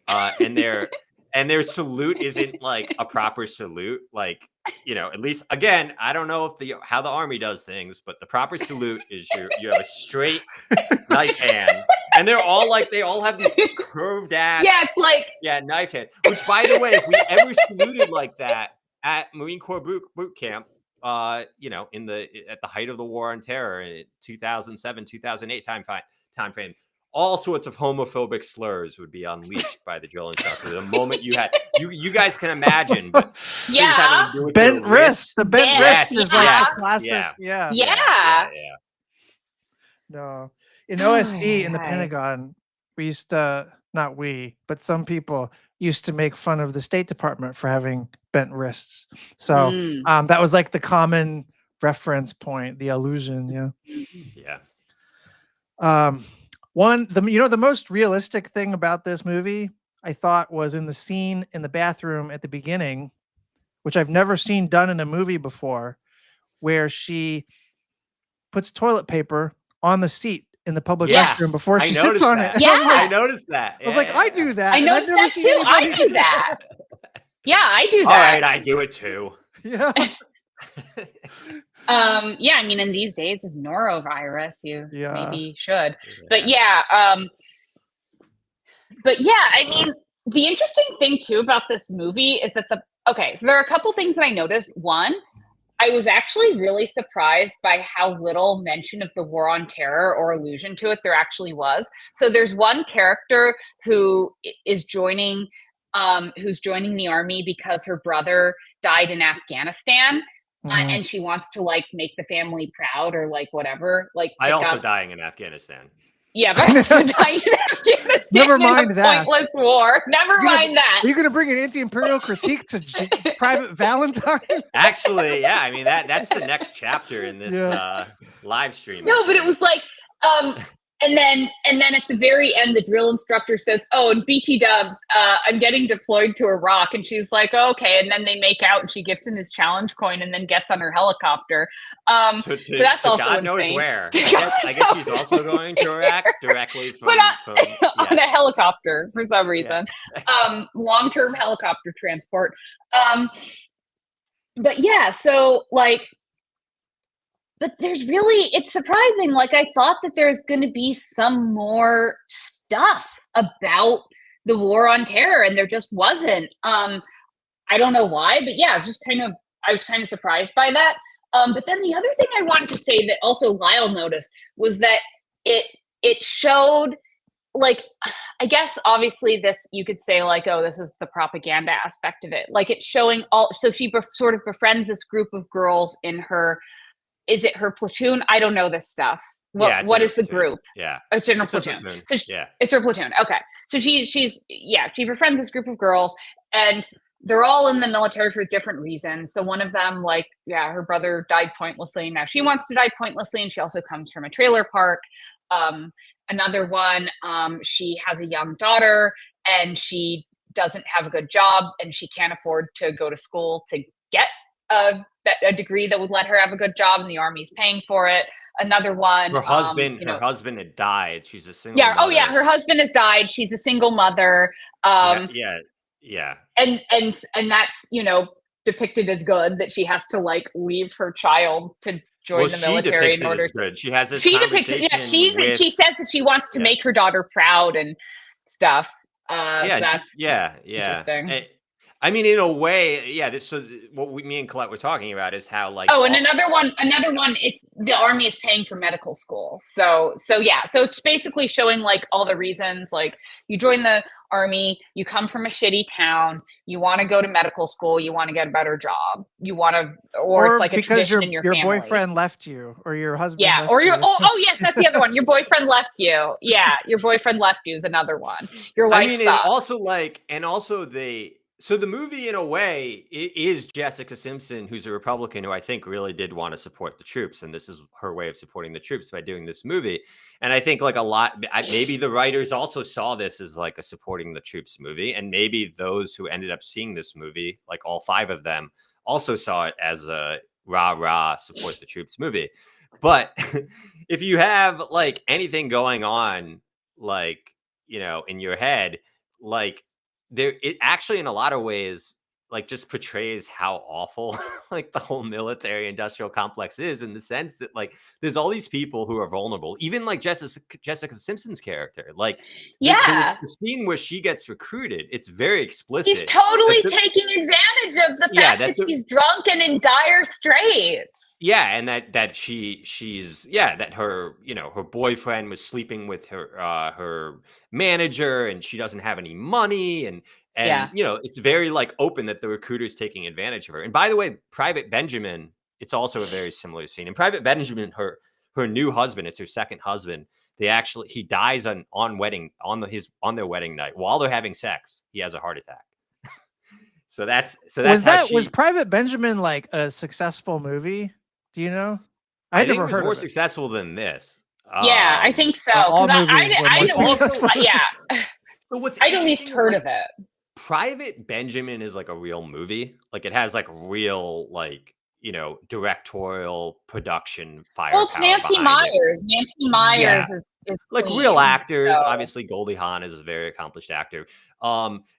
And their salute isn't like a proper salute. Like, at least again, I don't know how the Army does things, but the proper salute is you have a straight knife hand. And they all have these curved ass. Yeah, it's like. Yeah, knife hand. Which, by the way, if we ever saluted like that at Marine Corps boot camp, at the height of the War on Terror in 2007, 2008 time frame, all sorts of homophobic slurs would be unleashed by the drill instructor. The moment you guys can imagine, but bent wrist. The bent wrist is like a classic. Yeah. No. In OSD in the Pentagon, we used to, not we, but some people used to make fun of the State Department for having bent wrists. So that was like the common reference point, the allusion. Yeah. The most realistic thing about this movie, I thought, was in the scene in the bathroom at the beginning, which I've never seen done in a movie before, where she puts toilet paper on the seat in the public restroom before she sits on it. Yeah, I noticed that. I was like, I do that. I noticed that too. I do that. Yeah, I do that. All right, I do it too. Yeah. I mean, in these days of norovirus, you maybe should. But I mean, the interesting thing too about this movie is that so there are a couple things that I noticed. One, I was actually really surprised by how little mention of the War on Terror or allusion to it there actually was. So there's one character who is joining the Army because her brother died in Afghanistan. And she wants to like make the family proud or like whatever. Like I also dying in Afghanistan. Yeah, but I'm also dying in Afghanistan. Never mind that. Pointless war. Never mind that. Are you going to bring an anti-imperial critique to Private Valentine? Actually, yeah. I mean that's the next chapter in this live stream. No, but it was like And then at the very end, the drill instructor says, "Oh, and BT Dubs, I'm getting deployed to Iraq." And she's like, oh, "Okay." And then they make out, and she gives him his challenge coin, and then gets on her helicopter. So that's also God insane. knows where. I guess she's also going to Iraq directly from on a helicopter for some reason. Long-term helicopter transport. But yeah, so like. But there's really, it's surprising. Like, I thought that there's going to be some more stuff about the war on terror, and there just wasn't. I don't know why, but yeah, I was kind of surprised by that. But then the other thing I wanted to say that also Lyle noticed was that it showed, like, I guess obviously this, you could say like, oh, this is the propaganda aspect of it. Like, it's showing so she sort of befriends this group of girls in her. Is it her platoon? I don't know this stuff. What is the group? Yeah. It's in her platoon. So it's her platoon. Okay. So she befriends this group of girls, and they're all in the military for different reasons. So one of them, like, her brother died pointlessly. Now she wants to die pointlessly, and she also comes from a trailer park. Another one, she has a young daughter, and she doesn't have a good job, and she can't afford to go to school to get a degree that would let her have a good job, and the army's paying for it. Another one, her husband had died. She's a single mother. Oh yeah, her husband has died. She's a single mother. Yeah. And that's, depicted as good, that she has to like leave her child to join the military in order to. She has this she says that she wants to make her daughter proud and stuff. That's interesting. I mean, in a way, so what me and Colette were talking about is how, like, and another one. It's the army is paying for medical school. So it's basically showing like all the reasons, like, you join the army, you come from a shitty town, you want to go to medical school, you want to get a better job, you want to, or it's like a tradition in your family. Your boyfriend left you, or your husband. Yeah, or your yes, that's the other one. Your boyfriend left you. Yeah, your boyfriend left you is another one. Your wife. I mean, and so the movie, in a way, is Jessica Simpson, who's a Republican, who I think really did want to support the troops. And this is her way of supporting the troops by doing this movie. And I think like maybe the writers also saw this as like a supporting the troops movie. And maybe those who ended up seeing this movie, like all 5 of them, also saw it as a rah support the troops movie. But if you have like anything going on, like, in your head, like, it actually, in a lot of ways, like, just portrays how awful like the whole military industrial complex is, in the sense that, like, there's all these people who are vulnerable, even like Jessica Simpson's character, like, the scene where she gets recruited, it's very explicit. He's totally taking advantage of the fact that she's drunk and in dire straits. Yeah, and that that her, her boyfriend was sleeping with her manager, and she doesn't have any money, and it's very like open that the recruiter's taking advantage of her. And by the way, Private Benjamin, it's also a very similar scene. And Private Benjamin, her new husband, it's her second husband. He dies on their wedding night while they're having sex. He has a heart attack. So that's was Private Benjamin like a successful movie? Do you know? I think it was more successful than this. Yeah, I think so. I'd at least heard of it. Private Benjamin is like a real movie. Like, it has like real, like, directorial production firepower. Well, it's Nancy Meyers. Nancy Meyers is like real actors. So. Obviously, Goldie Hawn is a very accomplished actor.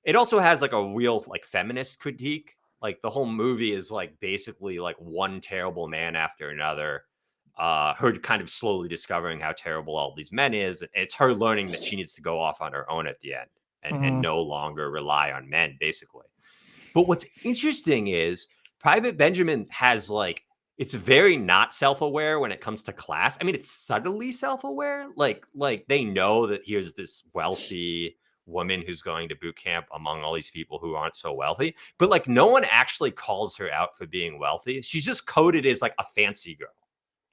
It also has like a real like feminist critique. Like, the whole movie is like basically like one terrible man after another. Her kind of slowly discovering how terrible all these men is. It's her learning that she needs to go off on her own at the end and no longer rely on men, basically. But what's interesting is Private Benjamin has like, it's very not self-aware when it comes to class. I mean, it's subtly self-aware. Like they know that here's this wealthy woman who's going to boot camp among all these people who aren't so wealthy, but like no one actually calls her out for being wealthy. She's just coded as like a fancy girl.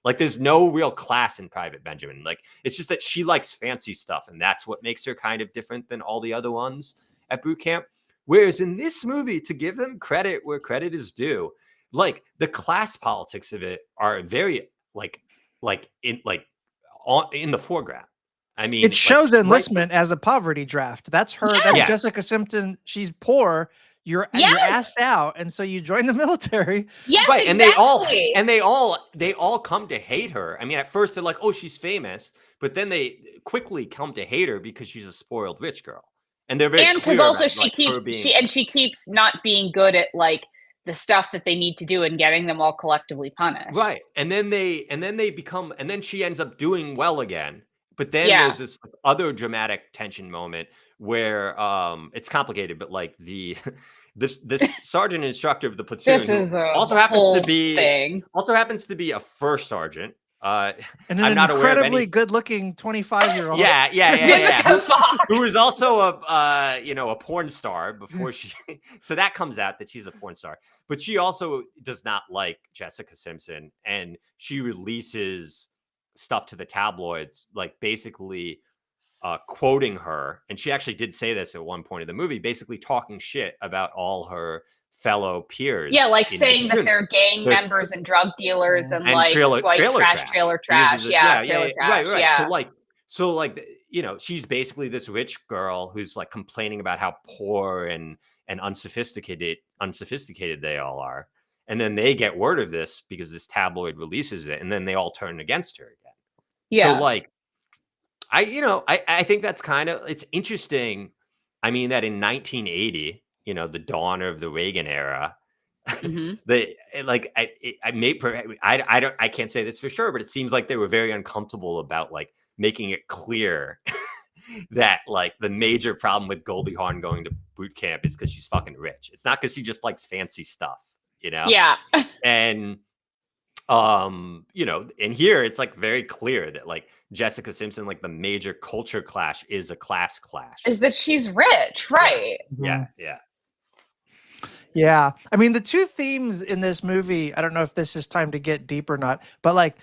Like, there's no real class in Private Benjamin. Like, it's just that she likes fancy stuff, and that's what makes her kind of different than all the other ones at boot camp. Whereas in this movie, to give them credit where credit is due, like, the class politics of it are very in the foreground. I mean, it shows enlistment as a poverty draft. That's her. Yes. That's Yes. Jessica Simpson. She's poor. You're Yes. asked out, and so you join the military. Yes, right, exactly. and they all come to hate her. I mean, at first they're like, "Oh, she's famous," but then they quickly come to hate her because she's a spoiled rich girl, and they're very and because clear also about, she like, her keeps being, she keeps not being good at like the stuff that they need to do and getting them all collectively punished. right, and then they become, and then she ends up doing well again. But then Yeah. there's this other dramatic tension moment where it's complicated, but like this sergeant instructor of the platoon This is a also happens whole to be thing. a first sergent. And an I'm not aware of incredibly any. good-looking 25-year-old. Yeah. Vivica Fox. Who is also a porn star before she. So that comes out that she's a porn star, but she also does not like Jessica Simpson, and she releases stuff to the tabloids, like basically quoting her. And she actually did say this at one point in the movie, basically talking shit about all her fellow peers. Yeah, like saying that they're gang They're- members and drug dealers and like trailer trash. trailer trash. Yeah, Trailer right. trash. Yeah. So like, she's basically this rich girl who's like complaining about how poor and unsophisticated they all are, and then they get word of this because this tabloid releases it, and then they all turn against her again. Yeah. So like, I think that's it's interesting. I mean, that in 1980, the dawn of the Reagan era, Mhm. I can't say this for sure, but it seems like they were very uncomfortable about like making it clear that like the major problem with Goldie Hawn going to boot camp is because she's fucking rich. It's not because she just likes fancy stuff, Yeah. And and here it's like very clear that like Jessica Simpson, like the major culture clash is a class clash. Is that she's rich, right? Yeah. Yeah. I mean, the two themes in this movie, I don't know if this is time to get deep or not, but like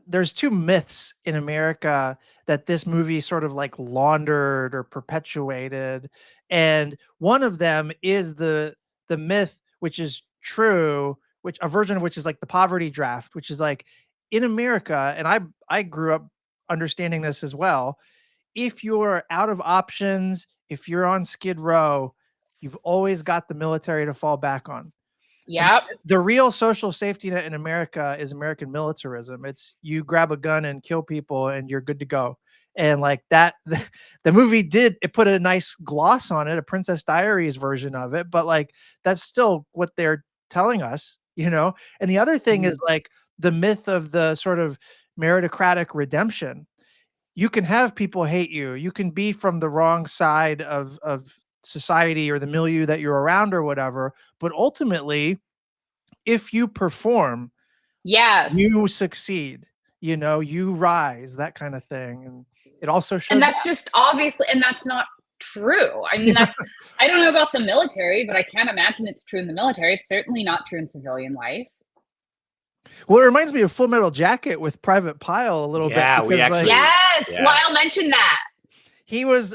there's two myths in America that this movie sort of like laundered or perpetuated. And one of them is the myth, which is true, which a version of which is like the poverty draft, which is like in America, and I grew up understanding this as well. If you're out of options, if you're on Skid Row, you've always got the military to fall back on. Yep. The real social safety net in America is American militarism. It's you grab a gun and kill people and you're good to go. And like that, the movie it put a nice gloss on it, a Princess Diaries version of it, but like that's still what they're telling us, And the other thing is like the myth of the sort of meritocratic redemption. You can have people hate you. You can be from the wrong side of society or the milieu that you're around or whatever. But ultimately, if you perform, yes, you succeed, you rise, that kind of thing. And it also shows. And that's just obviously, and that's not true. I mean, I don't know about the military, but I can't imagine it's true in the military. It's certainly not true in civilian life. Well, it reminds me of Full Metal Jacket with Private Pyle a little bit. Yes, Lyle mentioned that. He was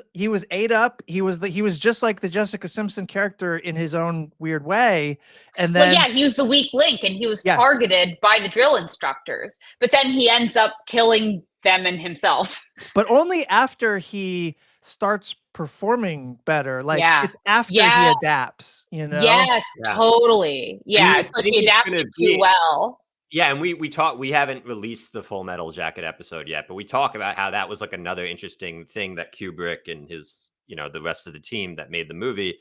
ate up. He was just like the Jessica Simpson character in his own weird way. And then he was the weak link and he was targeted by the drill instructors. But then he ends up killing them and himself. But only after he starts performing better. Like it's after he adapts, Yes, totally. Yeah, it's like he adapted too well. Yeah, and we haven't released the Full Metal Jacket episode yet, but we talk about how that was like another interesting thing that Kubrick and his, the rest of the team that made the movie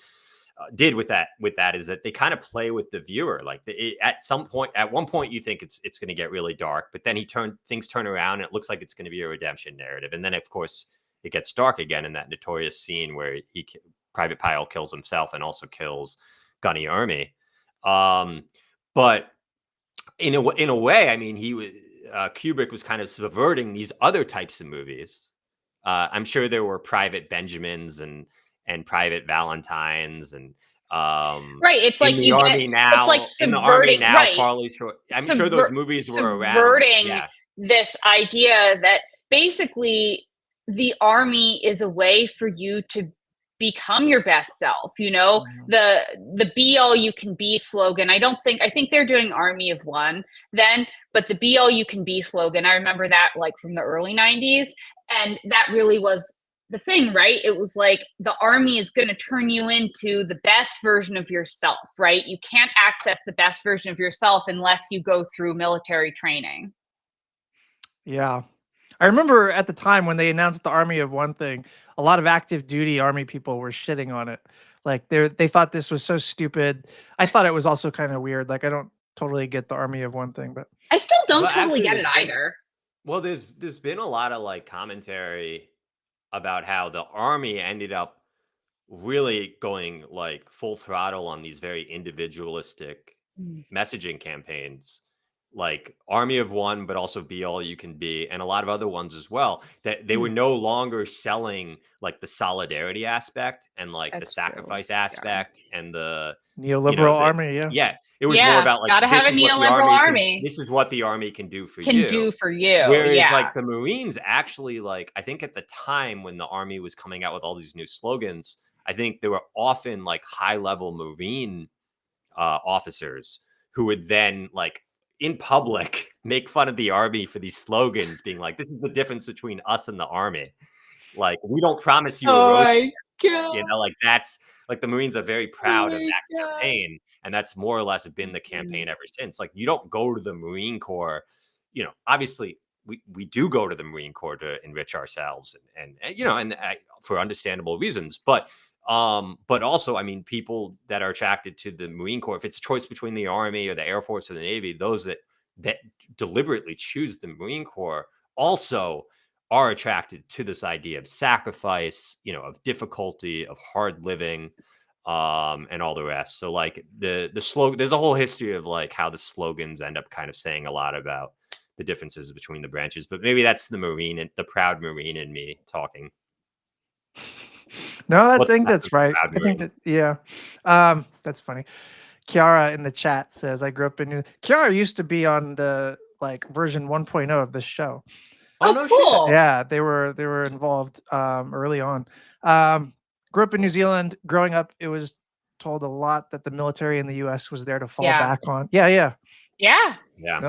did with that is that they kind of play with the viewer. Like at one point you think it's going to get really dark, but then things turn around and it looks like it's going to be a redemption narrative. And then of course it gets dark again in that notorious scene where Private Pyle kills himself and also kills Gunny Ermey. But in a way, I mean, Kubrick was kind of subverting these other types of movies. I'm sure there were Private Benjamins and Private Valentines and right. It's like the Army now. It's like subverting. Right. I'm sure those movies were around. Subverting this idea that basically the Army is a way for you to become your best self, the be all you can be slogan. I think they're doing Army of One then, but the be all you can be slogan, I remember that like from the early 90s. And that really was the thing, right? It was like the army is going to turn you into the best version of yourself, right? You can't access the best version of yourself unless you go through military training. Yeah. I remember at the time when they announced the Army of One thing, a lot of active duty Army people were shitting on it. Like they thought this was so stupid. I thought it was also kind of weird. Like I don't totally get the Army of One thing, but I still don't Well, totally actually, get it there's been either. well, there's been a lot of like commentary about how the army ended up really going like full throttle on these very individualistic Mm. messaging campaigns, like Army of One, but also Be All You Can Be, and a lot of other ones as well, that they were no longer selling like the solidarity aspect and like the That's true. sacrifice Yeah. aspect and the neoliberal army, yeah. yeah, it was more about like gotta have a this is what the neoliberal army army. this is what the army can do for Can you. do for you. Whereas Yeah. like the Marines actually, like, I think at the time when the army was coming out with all these new slogans, I think there were often like high level Marine officers who would then like in public make fun of the army for these slogans, being like, this is the difference between us and the army. Like, we don't promise you a Oh road, my God. you know, like that's like the Marines are very proud of my that God. campaign. And that's more or less been the campaign ever since. Like, you don't go to the Marine Corps, you know, obviously we do go to the Marine Corps to enrich ourselves and you know, and for understandable reasons. But also, I mean, people that are attracted to the Marine Corps, if it's a choice between the Army or the Air Force or the Navy, those that deliberately choose the Marine Corps also are attracted to this idea of sacrifice, you know, of difficulty, of hard living, and all the rest. So like the slogan, there's a whole history of like how the slogans end up kind of saying a lot about the differences between the branches, but maybe that's the Marine and the proud Marine in me talking. No, I What's think that that's for right. proud I think Marine? that, yeah. That's funny. Kiara in the chat says, I grew up in Kiara used to be on the like version 1.0 of this show. Oh, Oh, no cool. shit. Yeah, they were involved early on. Grew up in New Zealand. Growing up, it was told a lot that the military in the US was there to fall Yeah. back on. Yeah. Yeah. Yeah.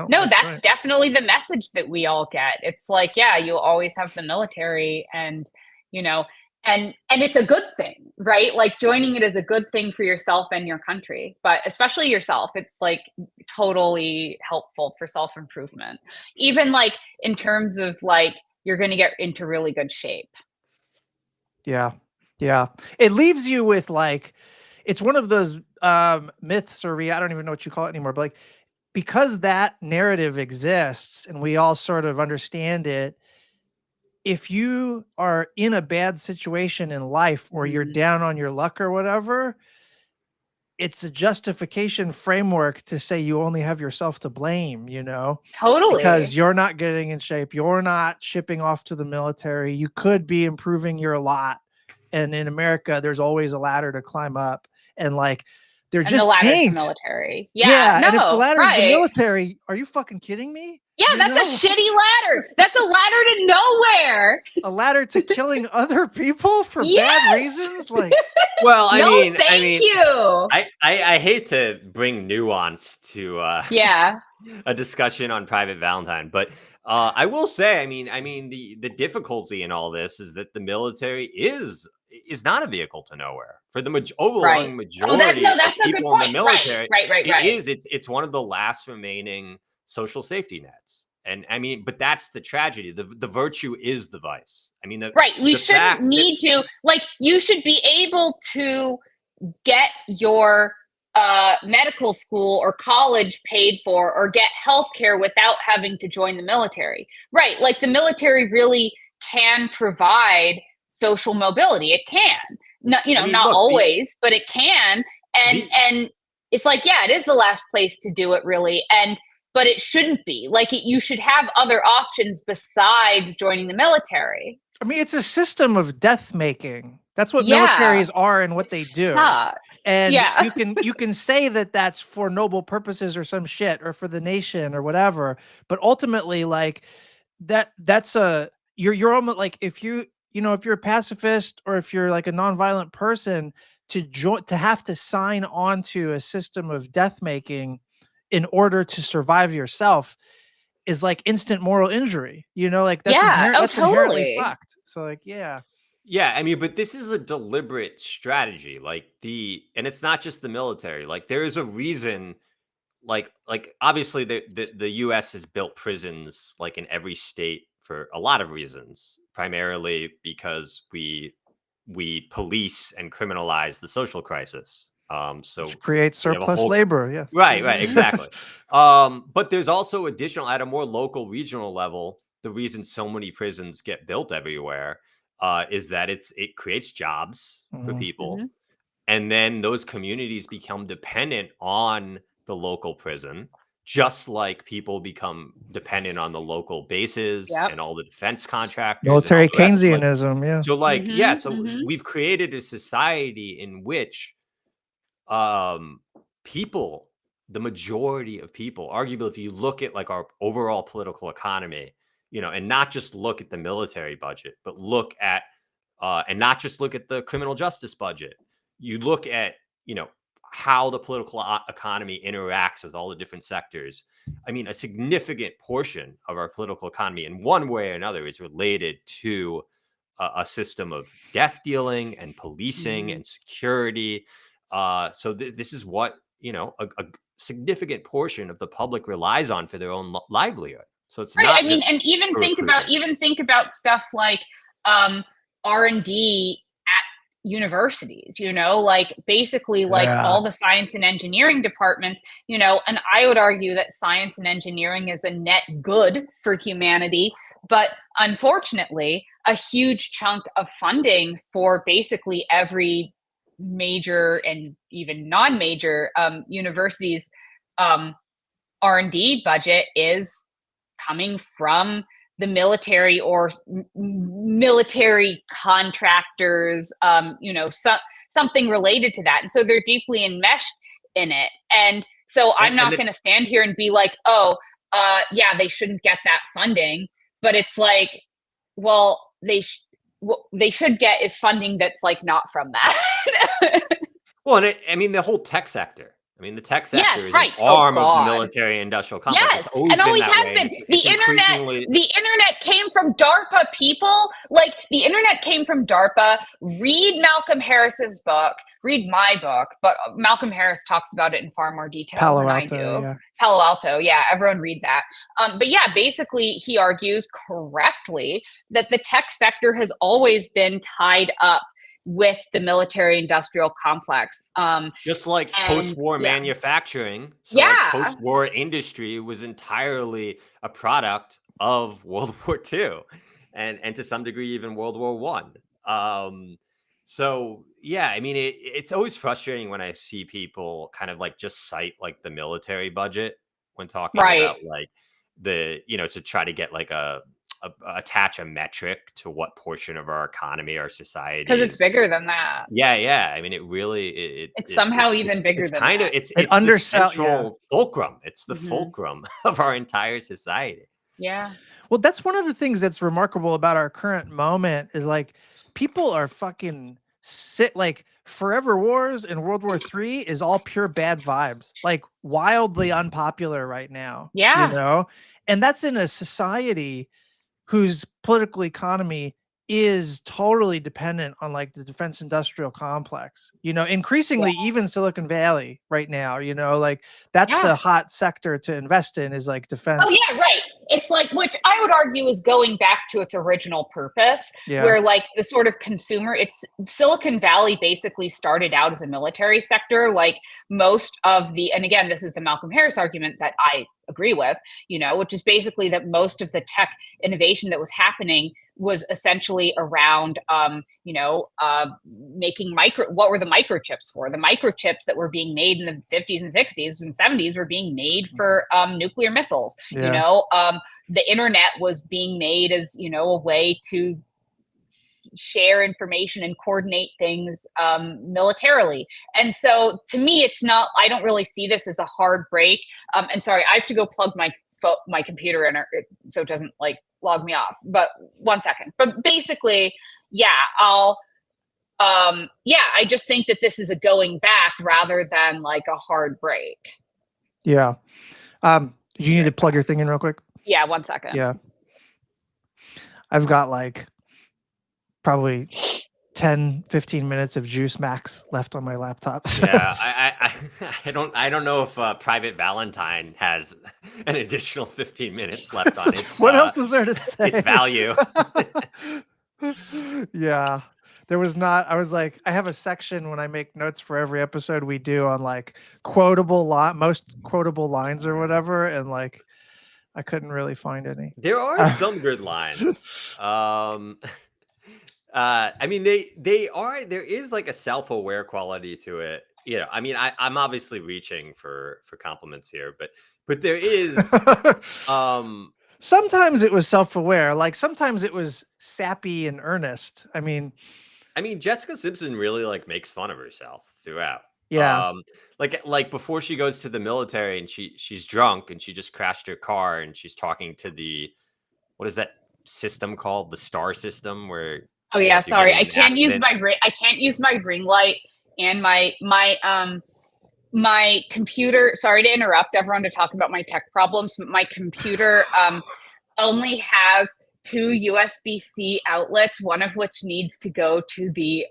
No, that's right. definitely the message that we all get. It's like, yeah, you always have the military and, you know, and it's a good thing, right? Like joining it is a good thing for yourself and your country, but especially yourself. It's like totally helpful for self-improvement. Even like in terms of like you're going to get into really good shape. Yeah. Yeah. It leaves you with like, it's one of those myths or I don't even know what you call it anymore, but like, because that narrative exists and we all sort of understand it, if you are in a bad situation in life or you're down on your luck or whatever, it's a justification framework to say you only have yourself to blame, you know, Totally. because you're not getting in shape. You're not shipping off to the military. You could be improving your lot. And in America, there's always a ladder to climb up. And like, they're And just the ladder's the paint. military. Yeah. And if the ladder's the right. military, are you fucking kidding me? Yeah, You that's know? a shitty ladder. That's a ladder to nowhere. A ladder to killing other people for Yes! bad reasons? Like, Well, I No, mean, thank you. I hate to bring nuance to Yeah. a discussion on Private Valentine, but I will say, I mean, the difficulty in all this is that the military is not a vehicle to nowhere for the overwhelming majority of that's a good people in the point. military. Right. It's one of the last remaining social safety nets. And I mean, but that's the tragedy. The virtue is the vice. I mean, We shouldn't need to, like, you should be able to get your medical school or college paid for or get healthcare without having to join the military. Right. Like the military really can provide social mobility. It can. Not, you know, not always, but it can. And it's like, yeah, it is the last place to do it really. But it shouldn't be like you should have other options besides joining the military. I mean, it's a system of death making. That's what militaries are and what they do. Sucks. And you can say that that's for noble purposes or some shit or for the nation or whatever. But ultimately, like that's you're almost like if you're a pacifist or if you're like a nonviolent person to have to sign on to a system of death making in order to survive yourself, is like instant moral injury. You know, like that's inherently totally. fucked. So like, yeah. Yeah, I mean, but this is a deliberate strategy. Like and it's not just the military. Like there is a reason. Like obviously the U.S. has built prisons like in every state for a lot of reasons, primarily because we police and criminalize the social crisis. So which creates we have a surplus whole labor. Yes. right, Mhm. exactly. But there's also additional at a more local, regional level. The reason so many prisons get built everywhere is that it creates jobs for Mhm. people, Mhm. and then those communities become dependent on the local prison, just like people become dependent on the local bases Yep. and all the defense contractors and all Military the rest. Like, Keynesianism. Yeah. so like, Mhm, so mhm. we've created a society in which people, the majority of people, arguably, if you look at like our overall political economy, and not just look at the military budget, but look at and not just look at the criminal justice budget, you look at how the political economy interacts with all the different sectors. I mean, a significant portion of our political economy in one way or another is related to a system of death dealing and policing Mhm. and security. So this is what a significant portion of the public relies on for their own livelihood. So it's Right. I not mean, just and for recruitment. even think about stuff like R&D at universities, like basically like Yeah. all the science and engineering departments, and I would argue that science and engineering is a net good for humanity. But unfortunately, a huge chunk of funding for basically every major and even non-major universities R&D budget is coming from the military or military contractors, something related to that. And so they're deeply enmeshed in it. And so I'm not going to stand here and be like, oh, yeah, they shouldn't get that funding. But it's like, well, what they should get is funding that's like not from that. Well, and I mean, the whole tech sector. I mean, the tech sector Yes, is right. an Oh, arm of the God. military industrial complex. It's Yes, always and been always that has way. been. It's increasingly The internet came from DARPA, people. Like, the internet came from DARPA. Read Malcolm Harris's book. Read my book, but Malcolm Harris talks about it in far more detail than I do. Yeah. Palo Alto, yeah, everyone read that. But yeah, basically, he argues correctly that the tech sector has always been tied up with the military industrial complex. just like post-war manufacturing. So like post-war industry was entirely a product of World War II and to some degree even World War One. So yeah, I mean it's always frustrating when I see people kind of like just cite like the military budget when talking about like to try to get like attach a metric to what portion of our economy, our society, because it's bigger than that. Yeah. I mean, it really it's somehow even bigger than kind that. of it's the central fulcrum. It's the Mhm. fulcrum of our entire society. Yeah. Well, that's one of the things that's remarkable about our current moment is like people are fucking sick. Like Forever Wars and World War III is all pure bad vibes, like wildly unpopular right now. Yeah. And that's in a society whose political economy is totally dependent on like the defense industrial complex, increasingly even Silicon Valley right now, like that's the hot sector to invest in is like defense. Oh yeah, right. It's like, which I would argue is going back to its original purpose, where like the sort of Silicon Valley basically started out as a military sector. Like most of and again, this is the Malcolm Harris argument that I agree with, which is basically that most of the tech innovation that was happening was essentially around, making what were the microchips for? The microchips that were being made in the 50s and 60s and 70s were being made for nuclear missiles. The internet was being made as, a way to share information and coordinate things militarily. And so to me, I don't really see this as a hard break. And sorry, I have to go plug my computer in so it doesn't like log me off, but 1 second. But basically, I just think that this is a going back rather than like a hard break. Yeah. Do you need to plug your thing in real quick? Yeah, 1 second. Yeah. I've got like probably 10, 15 minutes of juice max left on my laptop. So. Yeah, I don't know if Private Valentine has an additional 15 minutes left on its What else is there to say? its value. Yeah. There was not, I was like, I have a section when I make notes for every episode we do on like most quotable lines or whatever, and like I couldn't really find any. There are some good lines. I mean, there is like a self-aware quality to it. You know, I mean, I'm obviously reaching for compliments here, but there is sometimes it was self-aware, like sometimes it was sappy and earnest. I mean, Jessica Simpson really like makes fun of herself throughout. Yeah. Like before she goes to the military and she's drunk and she just crashed her car and she's talking to what is that system called? The star system where Oh yeah, sorry. I can't use my ring light and my computer. Sorry to interrupt everyone to talk about my tech problems, but my computer only has 2 USB-C outlets, one of which needs to go to the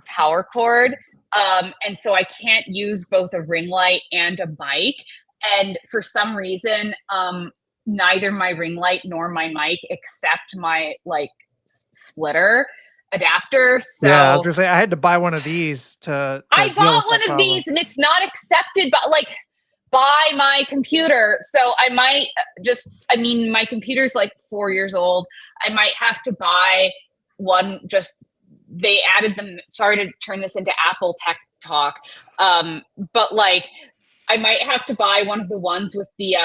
power cord. And so I can't use both a ring light and a mic. And for some reason, neither my ring light nor my mic accept my like splitter adapter. So yeah, I was gonna say I had to buy one of these to I bought one of these and it's not accepted by my computer. So I might my computer's like 4 years old. I might have to buy one. They added them. Sorry to turn this into Apple tech talk. But like I might have to buy one of the ones with the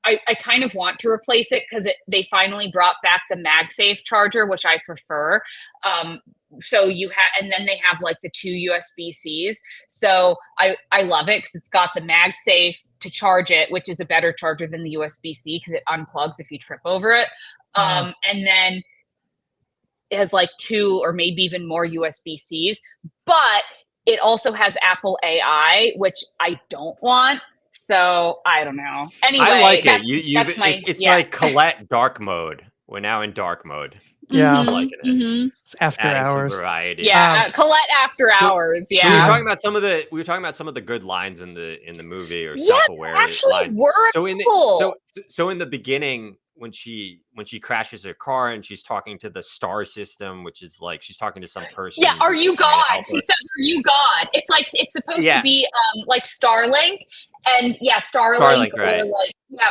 I kind of want to replace it because they finally brought back the MagSafe charger, which I prefer. So and then they have like the 2 USB-Cs. So I love it because it's got the MagSafe to charge it, which is a better charger than the USB-C because it unplugs if you trip over it. And then it has like 2 or maybe even more USB-Cs, but it also has Apple AI, which I don't want. So I don't know. Anyway, I like it. It's like Colette dark mode. We're now in dark mode. Yeah, I'm liking it. Mm-hmm. It's after hours. Some variety. Yeah, Colette after hours. Yeah, so we were talking about some of the good lines in the movie or self-aware lines. So in the beginning, when she crashes her car and she's talking to the star system, which is like she's talking to some person. Yeah, are you God? She said, "Are you God?" It's like it's supposed to be like Starlink, and Starlink right.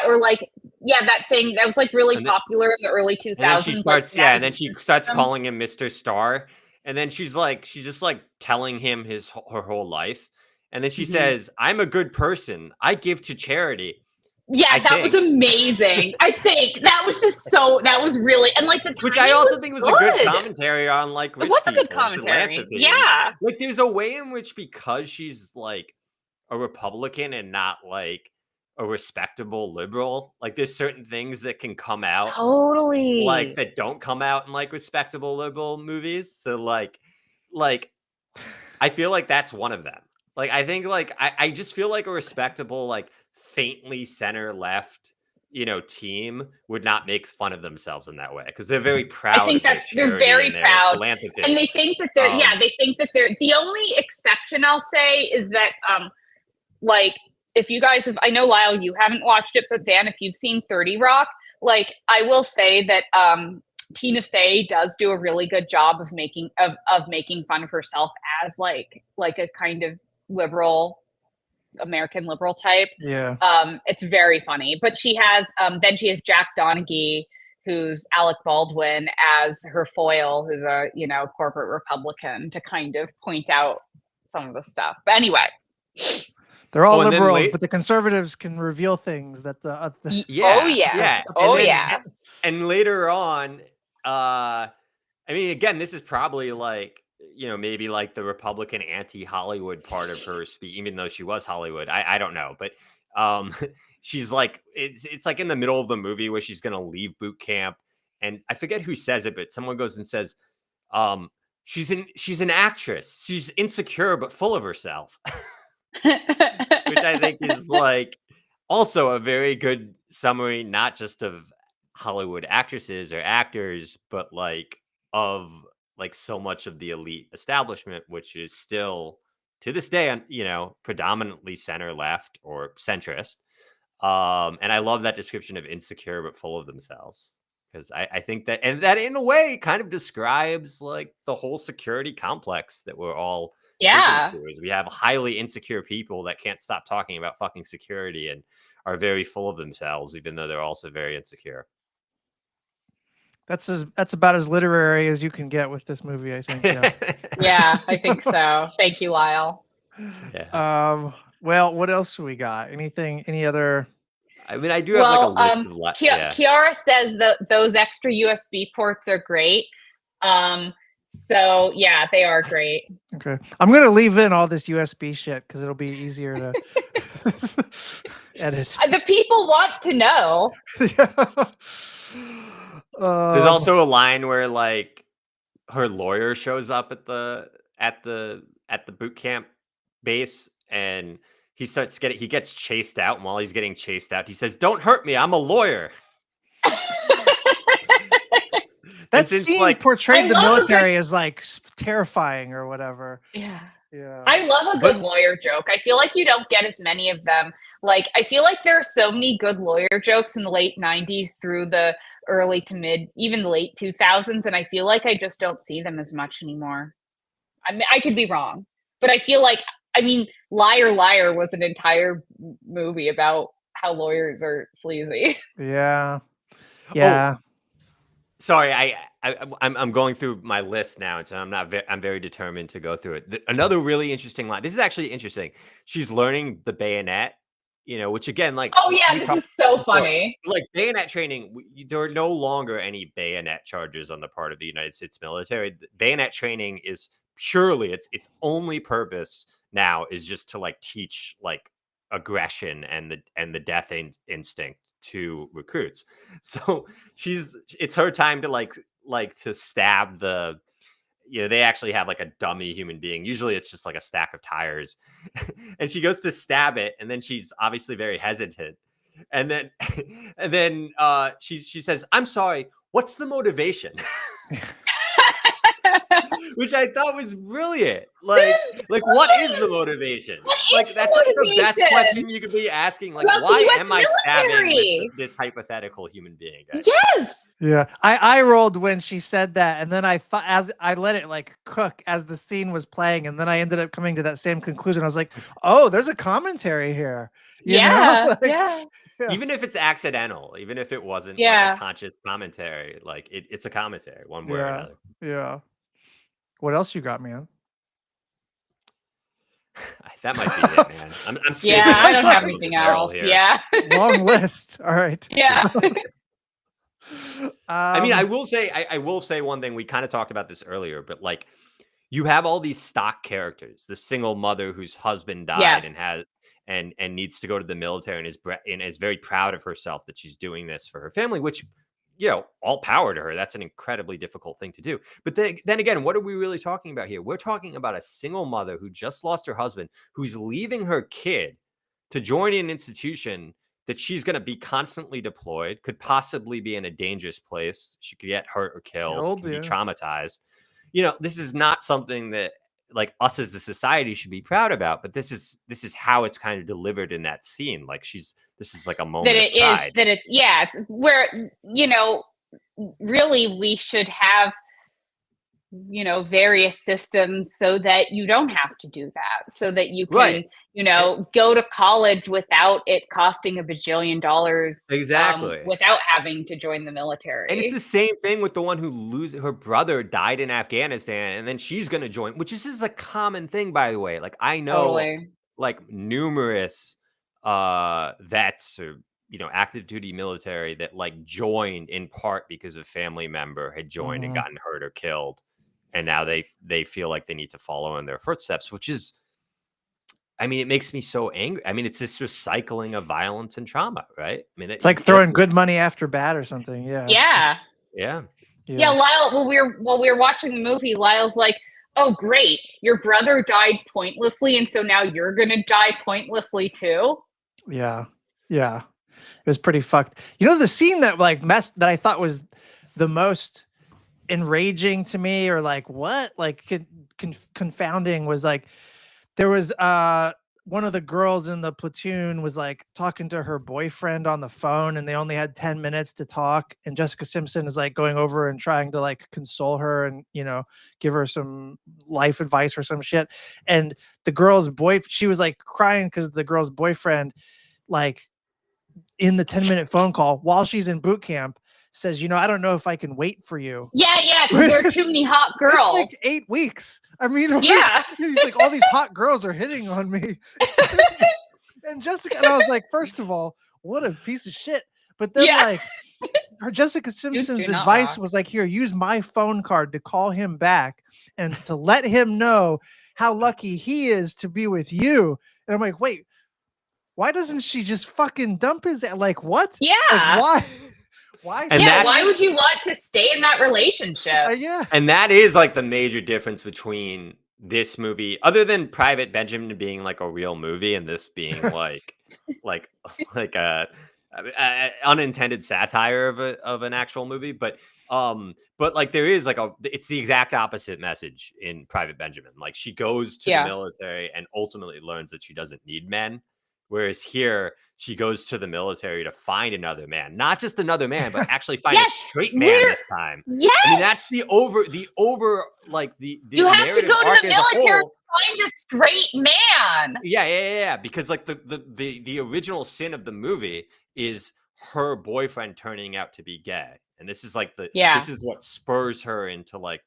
or that thing that was like really popular in the early 2000s. And then she starts calling him Mr. Star, and then she's just like telling him her whole life, and then she says, "I'm a good person. I give to charity." Yeah, that was amazing. I think that was really, and like which I also think was a good commentary on like rich what's a good people, commentary? Yeah, like there's a way in which because she's like a Republican and not like a respectable liberal, like there's certain things that can come out totally like that don't come out in like respectable liberal movies. So like I feel like that's one of them. Like I think like I just feel like a respectable like faintly center left team would not make fun of themselves in that way because they're very proud. I think they're very proud, and they think that they're the only exception I'll say is that like if you guys have, I know Lyle you haven't watched it, but Van, if you've seen 30 Rock, like I will say that Tina Fey does do a really good job of making fun of herself as like a kind of American liberal type. Yeah. It's very funny. But she has Jack Donaghy, who's Alec Baldwin, as her foil, who's a corporate Republican, to kind of point out some of the stuff. But anyway. They're all liberals, but the conservatives can reveal things that And later on, I mean, again, this is probably like maybe like the Republican anti-Hollywood part of her speech, even though she was Hollywood. I don't know, but she's like it's like in the middle of the movie where she's gonna leave boot camp, and I forget who says it, but someone goes and says, she's an actress. She's insecure but full of herself. Which I think is like, also a very good summary, not just of Hollywood actresses or actors, but like of like so much of the elite establishment, which is still to this day, predominantly center left or centrist. And I love that description of insecure but full of themselves, because I think that, and that in a way kind of describes like the whole security complex that we're all prison to, is we have highly insecure people that can't stop talking about fucking security and are very full of themselves, even though they're also very insecure. That's about as literary as you can get with this movie, I think. Yeah, yeah, I think so. Thank you, Lyle. Yeah. Well, what else we got? Any other? I mean, I do have like a list of Kiara says that those extra USB ports are great. So yeah, they are great. Okay, I'm gonna leave in all this USB shit because it'll be easier to edit. The people want to know. There's also a line where like her lawyer shows up at the boot camp base, and he gets chased out, and while he's getting chased out, he says, "Don't hurt me, I'm a lawyer." That scene portrayed the military as like terrifying or whatever. Yeah. Yeah. I love a good lawyer joke. I feel like you don't get as many of them. Like, I feel like there are so many good lawyer jokes in the late 90s through the early to mid, even the late 2000s. And I feel like I just don't see them as much anymore. I mean, I could be wrong, but I feel like, Liar Liar was an entire movie about how lawyers are sleazy. Yeah. Yeah. Oh, sorry, I'm going through my list now, and so I'm very determined to go through it. Another really interesting line. This is actually interesting. She's learning the bayonet, which again, like, oh yeah, this is so funny. Like bayonet training, there are no longer any bayonet charges on the part of the United States military. Bayonet training is purely its only purpose now is just to like teach like aggression and the death instinct to recruits. So it's her time to like to stab they actually have like a dummy human being. Usually it's just like a stack of tires. And she goes to stab it, and then she's obviously very hesitant. And then she says, "I'm sorry, what's the motivation?" Which I thought was brilliant. Like what is the motivation? Like that's like the best question you could be asking. Like, why am I stabbing this hypothetical human being? Yes. Yeah, I rolled when she said that, and then I thought, as I let it like cook as the scene was playing, and then I ended up coming to that same conclusion. I was like, oh, there's a commentary here. You know? Like, yeah. Even if it's accidental, even if it wasn't like a conscious commentary, like it's a commentary one way or another. Yeah. What else you got, man? That might be it, man. I'm scared. Yeah, I don't have anything else. Yeah. Long list. All right. Yeah. I mean, I will say one thing. We kind of talked about this earlier, but like, you have all these stock characters: the single mother whose husband died and needs to go to the military and is very proud of herself that she's doing this for her family, which, all power to her. That's an incredibly difficult thing to do. But then again, what are we really talking about here? We're talking about a single mother who just lost her husband, who's leaving her kid to join an institution that she's going to be constantly deployed, could possibly be in a dangerous place. She could get hurt or killed, be traumatized. This is not something that like us as a society should be proud about, but this is how it's kind of delivered in that scene. Like this is like a moment of pride. It's where, really we should have, various systems so that you don't have to do that, so that you can, go to college without it costing $1 bajillion. Exactly. Without having to join the military. And it's the same thing with the one who her brother died in Afghanistan, and then she's going to join, which is a common thing, by the way. Like, I know like numerous vets or active duty military that like joined in part because a family member had joined and gotten hurt or killed, and now they feel like they need to follow in their footsteps, which is, I mean, it makes me so angry. I mean, it's this recycling of violence and trauma, right? I mean, it's like throwing good money after bad or something. Yeah. Lyle, while we were watching the movie, Lyle's like, oh great, your brother died pointlessly, and so now you're gonna die pointlessly too. Yeah. Yeah, it was pretty fucked. You know, the scene that like that I thought was the most enraging to me, or like what, like confounding, was like there was one of the girls in the platoon was like talking to her boyfriend on the phone, and they only had 10 minutes to talk, and Jessica Simpson is like going over and trying to like console her and, you know, give her some life advice or some shit. And the girl's she was like crying because the girl's boyfriend, like in the 10-minute phone call while she's in boot camp, says, you know, I don't know if I can wait for you. Yeah, because there are too many hot girls. It's like 8 weeks. I mean, yeah. He's like, all these hot girls are hitting on me. And Jessica, and I was like, first of all, what a piece of shit. But then like her Jessica Simpson's advice was like, here, use my phone card to call him back and to let him know how lucky he is to be with you. And I'm like, wait, why doesn't she just fucking dump his ass? Like, what? Yeah. Like, why? Why? And why would you want to stay in that relationship? Yeah. And that is like the major difference between this movie, other than Private Benjamin being like a real movie and this being like a unintended satire of an actual movie. But like there is like it's the exact opposite message in Private Benjamin. Like she goes to the military and ultimately learns that she doesn't need men. Whereas here, she goes to the military to find another man, not just another man, but actually find a straight man this time. Yes, I mean that's the over like the you have to go to the military to find a straight man. Yeah. Because like the original sin of the movie is her boyfriend turning out to be gay, and this is like this is what spurs her into like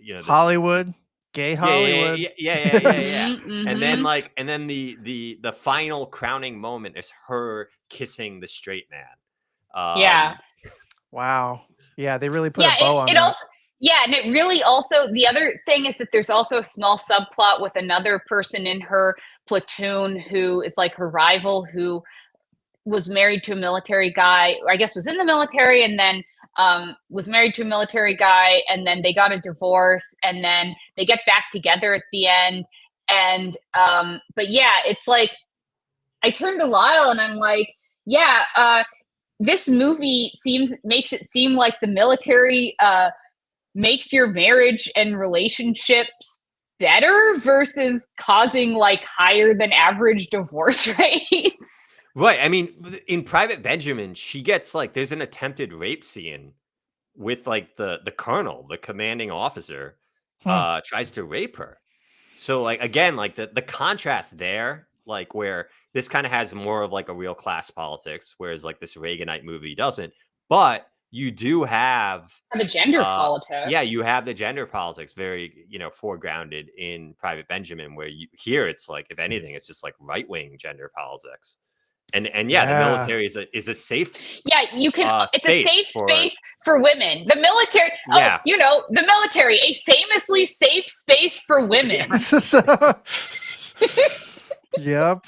you know, Hollywood. Gay Hollywood. Yeah. Mm-hmm. And then the final crowning moment is her kissing the straight man. Wow. Yeah, they really put a bow on that. And it really also, the other thing is that there's also a small subplot with another person in her platoon who is like her rival, who was married to a military guy, or I guess was in the military, and then was married to a military guy, and then they got a divorce, and then they get back together at the end. And but yeah, it's like I turned to Lyle and I'm like, this movie makes it seem like the military makes your marriage and relationships better versus causing like higher than average divorce rates. Right. I mean, in Private Benjamin, she gets like there's an attempted rape scene with like the colonel, the commanding officer, tries to rape her. So like again, like the contrast there, like where this kind of has more of like a real class politics, whereas like this Reaganite movie doesn't. But you do have the gender politics. Yeah, you have the gender politics very, you know, foregrounded in Private Benjamin, where you here it's like, if anything, it's just like right-wing gender politics. And the military is a safe you can it's a safe space for women. The military, you know, the military, a famously safe space for women. Yep.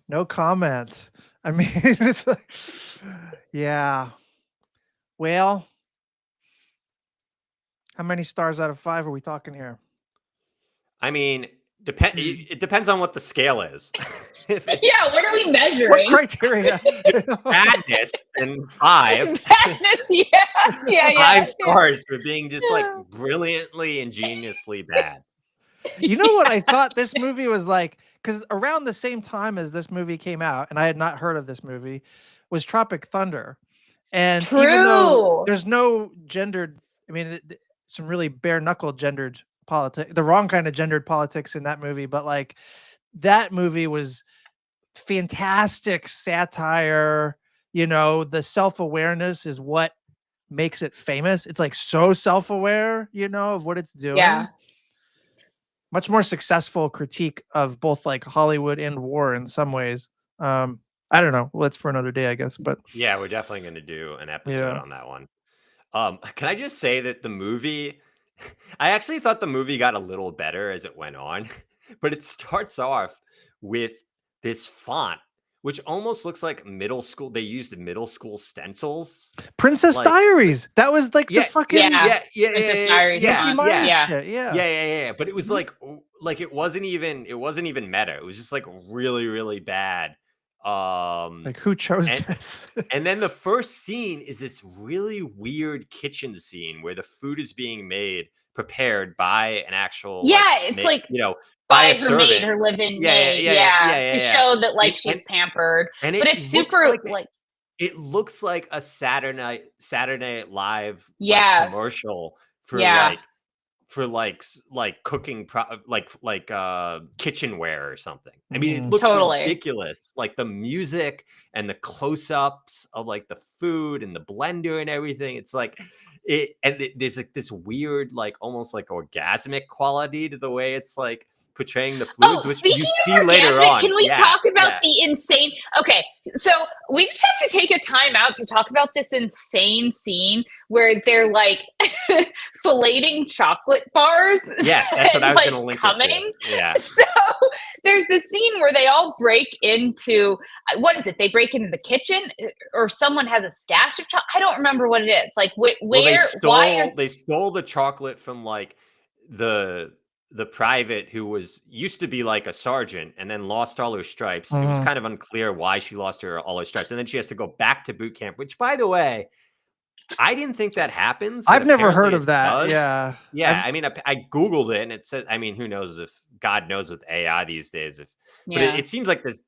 No comment. I mean, it's like, yeah. Well, how many stars out of 5 are we talking here? I mean, it depends on what the scale is. What are we measuring? What criteria? Badness and 5. Badness, 5 stars for being just like brilliantly, ingeniously bad. You know what I thought this movie was like? Because around the same time as this movie came out, and I had not heard of this movie, was Tropic Thunder. And even though there's no gendered, I mean, some really bare knuckle gendered politics, the wrong kind of gendered politics in that movie, but like that movie was fantastic satire. You know, the self-awareness is what makes it famous. It's like so self-aware, you know, of what it's doing. Yeah. Much more successful critique of both like Hollywood and war in some ways. I don't know. Well, that's for another day, I guess. But yeah, we're definitely going to do an episode on that one. Can I just say that the movie, I actually thought the movie got a little better as it went on, but it starts off with this font, which almost looks like middle school. They used middle school stencils. Princess Diaries. That was like the fucking Princess Diaries. Yeah. But it was like it wasn't even meta. It was just like really, really bad. Like, who chose and, this? and then the first scene is this really weird kitchen scene where the food is being prepared by an actual it's like by by a her maid, servant. her live-in Yeah, yeah, maid, yeah, yeah, yeah, to yeah, yeah. show that like she's pampered. And But it it's looks super like like it looks like a Saturday Night Live yes, commercial for yeah, cooking kitchenware or something. I mean, it looks totally. ridiculous. Like the music and the close-ups of like the food and the blender and everything. It's like there's like this weird, like almost like orgasmic quality to the way it's like portraying the fluids, which speaking you of see later orgasmic, on. can we talk about the insane? Okay, so we just have to take a time out to talk about this insane scene where they're like filleting chocolate bars. Yes, that's what I was going to link it to. Yeah. So there's this scene where they all break into what is it? They break into the kitchen, or someone has a stash of chocolate. I don't remember what it is. Like they stole the chocolate from like the private who used to be like a sergeant and then lost all her stripes. It was kind of unclear why she lost all her stripes, and then she has to go back to boot camp. Which, by the way, I didn't think that happens. I've never heard of that. Does. Yeah. I mean, I Googled it and it says, I mean, who knows if God knows with AI these days, but it seems like this